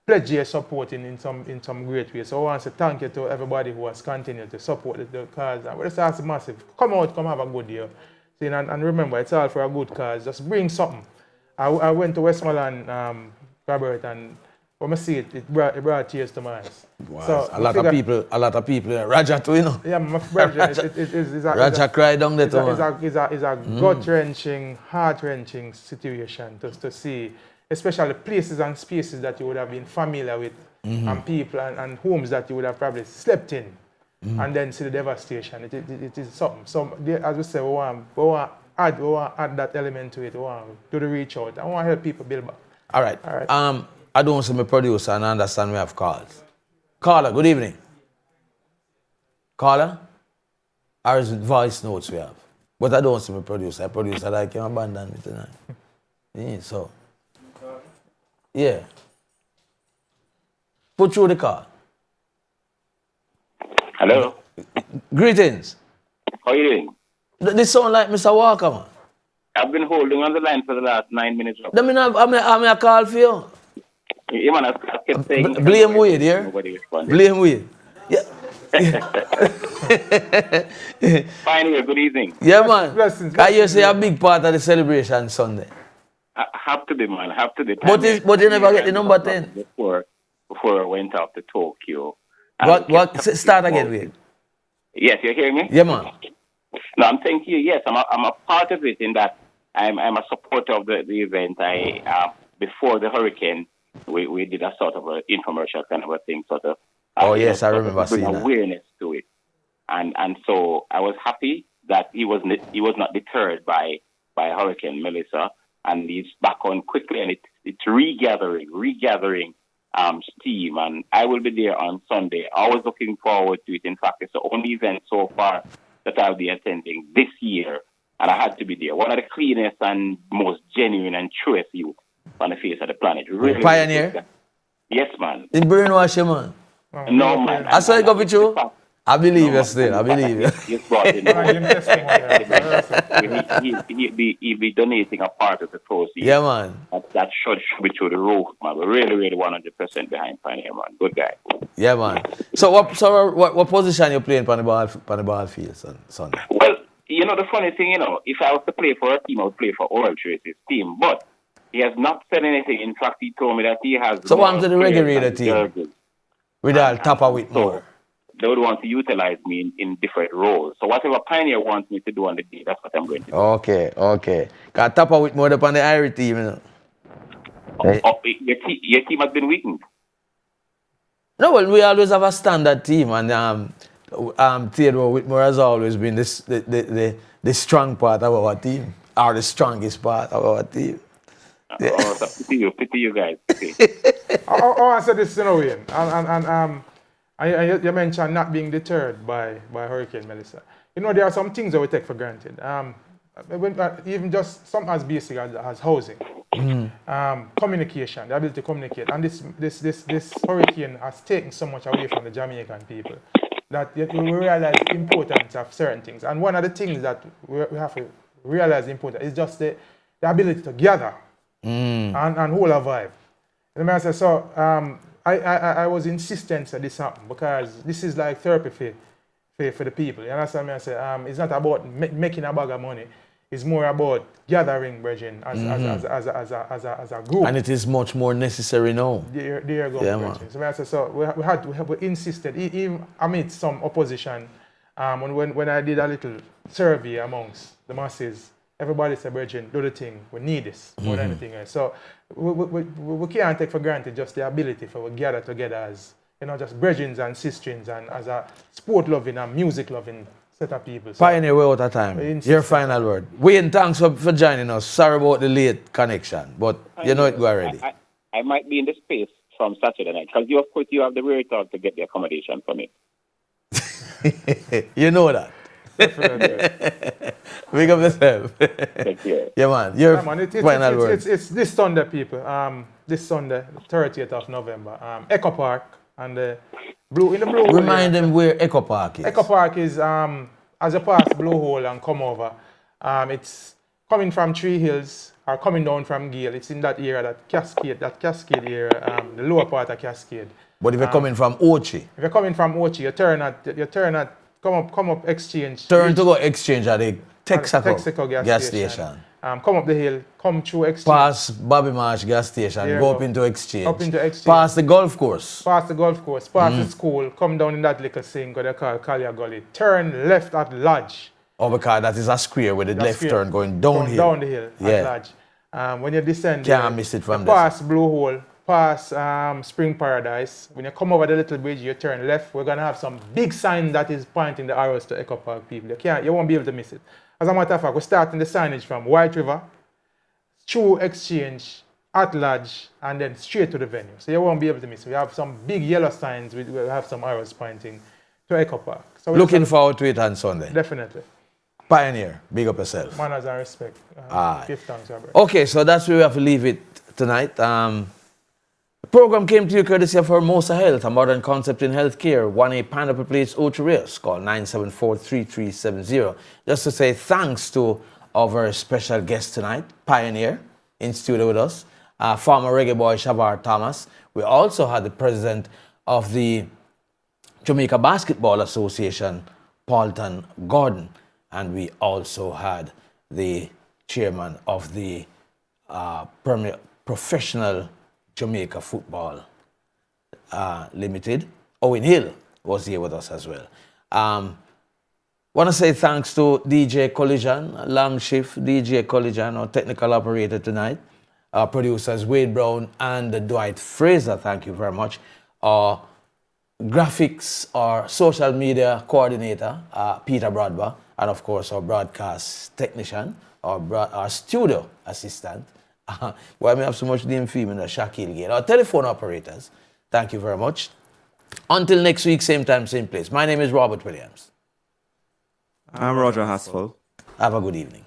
pledged their support in some great ways. So I want to say thank you to everybody who has continued to support the cause. And it's also massive. Come out, come have a good year. See, and remember, it's all for a good cause. Just bring something. I went to Westmoreland, Robert, and when I see it, it brought tears to my eyes. Wow. So a lot of people, Raja too, you know. Yeah, my brother, Raja cried down there too. It's a gut-wrenching, heart-wrenching situation to see, especially places and spaces that you would have been familiar with, and people and homes that you would have probably slept in, and then see the devastation. It is something. So, as we say, we want to add that element to it. We want to do the reach out. I want to help people build back. All right. I don't see my producer and I understand we have calls. Caller, good evening. Caller? Or is it voice notes we have? But I don't see my producer. A producer that can abandon me tonight. Yeah, so. Yeah. Put through the call. Hello. Greetings. How are you doing? This sound like Mr. Walker, man. I've been holding on the line for the last 9 minutes. I'm a call for you. Yeah, man, I kept saying... Blame Wade, yeah? Nobody responded. Blame Wade. Yeah. Fine here, good evening. Yeah, man. Blessings. I used to say a big part of the celebration Sunday. I have to be, man. Have to be. But you never get the number 10. Before I went off to Tokyo. What? Start again, Wade. Yes, you hear me? Yeah, man. No, I'm saying to you, yes, I'm a part of it in that I'm a supporter of the event. Before the hurricane, we did a sort of an infomercial kind of a thing, sort of. Yes, I remember seeing that. Awareness to it, and so I was happy that he was not deterred by Hurricane Melissa, and he's back on quickly, and it's regathering steam, and I will be there on Sunday. I was looking forward to it. In fact, it's the only event so far that I'll be attending this year, and I had to be there. One of the cleanest and most genuine and truest youth on the face of the planet. Really, Pioneer? Really, yes, man. In brainwash you, man. No, man. I saw you go with you. I believe you still. I believe you. He'll be donating a part of the proceeds. Yeah, man. That should be through the roof, man. We're really 100% behind Pioneer, man. Good guy. Yeah, man. So what position you playing on the ball field, Sunday? Well, you know, the funny thing, if I was to play for a team, I would play for Oral Tracy's team. But he has not said anything. In fact, he told me that he has... So what to the regular team? With all Tapa Whitmore. They would want to utilize me in different roles. So whatever Pioneer wants me to do on the day, that's what I'm going to do. Okay. Because Tapa Whitmore up on the IRIE team, you know. Your team has been weakened. No, well, we always have a standard team, and Theodore Whitmore has always been the strong part of our team, or the strongest part of our team. Yeah. So pity you guys. I'll answer this in a way, and you mentioned not being deterred by Hurricane Melissa. You know, there are some things that we take for granted. Even just something as basic as housing, communication, the ability to communicate, and this hurricane has taken so much away from the Jamaican people that we realize the importance of certain things. And one of the things that we have to realize the importance is just the ability to gather and hold a vibe. And I say, so I was insistent that this happened because this is like therapy for the people. You understand me? I say, it's not about making a bag of money. It's more about gathering, brethren, as a group. And it is much more necessary now. There you go, brethren. So I say, so we insisted, even amid some opposition, when I did a little survey amongst the masses, everybody said, Bridget, do the thing. We need this more than anything else. So we can't take for granted just the ability for we gather together as, just brethren and sisters and as a sport-loving and music-loving set of people. So Pioneer, way out of time. Your final word. Wayne, thanks for joining us. Sorry about the late connection, but you know it go already. I might be in the space from Saturday night because of course you have the wherewithal to get the accommodation for me. You know that. Big up yourself. Thank you. Yeah, man. Your final word. It's this Sunday, people. This Sunday, the 30th of November. Echo Park and the Blue Hole. Remind them where Echo Park is. Echo Park is as you pass Blue Hole and come over. It's coming from Tree Hills or coming down from Gale. It's in that area, that Cascade area, the lower part of Cascade. But if you're coming from Ochi. If you're coming from Ochi, you turn at come up Exchange. Turn to go Exchange at the Texaco gas station. Come up the hill, come through Exchange. Pass Bobby Marsh gas station, go up into Exchange. Up into Exchange. Pass the golf course. Pass the school, come down in that little thing what they call Collier Gully. Turn left at Lodge. Oh, because that is a square with the left turn going downhill. Down the hill at Lodge. When you descend, can't miss it from there. Pass Blue Hole, pass Spring Paradise. When you come over the little bridge, you turn left. We're gonna have some big sign that is pointing the arrows to Echo Park people. You won't be able to miss it. As a matter of fact, we're starting the signage from White River, through Exchange, at Lodge, and then straight to the venue. So you won't be able to miss it. We have some big yellow signs. We have some arrows pointing to Echo Park. So looking forward to it on Sunday. Definitely. Pioneer, big up yourself. Manners and respect. Give thanks, Robert. Okay, so that's where we have to leave it tonight. The program came to you courtesy of Hermosa Health, a modern concept in healthcare. 1A Pineapple Place, Ocherios. Call 974-3370. Just to say thanks to our very special guest tonight, Pioneer, in studio with us, former reggae boy Shavar Thomas. We also had the president of the Jamaica Basketball Association, Paulton Gordon. And we also had the chairman of the Professional Jamaica Football Limited, Owen Hill, was here with us as well. Want to say thanks to DJ Collision, long shift DJ Collision, our technical operator tonight. Our producers Wade Brown and Dwight Fraser, thank you very much. Our graphics, our social media coordinator, Peter Bradber. And of course, our broadcast technician, our studio assistant. Why we have so much name for him in the Shaquille Gate. Our telephone operators, thank you very much. Until next week, same time, same place. My name is Robert Williams. I'm Roger Haspel. Have a good evening.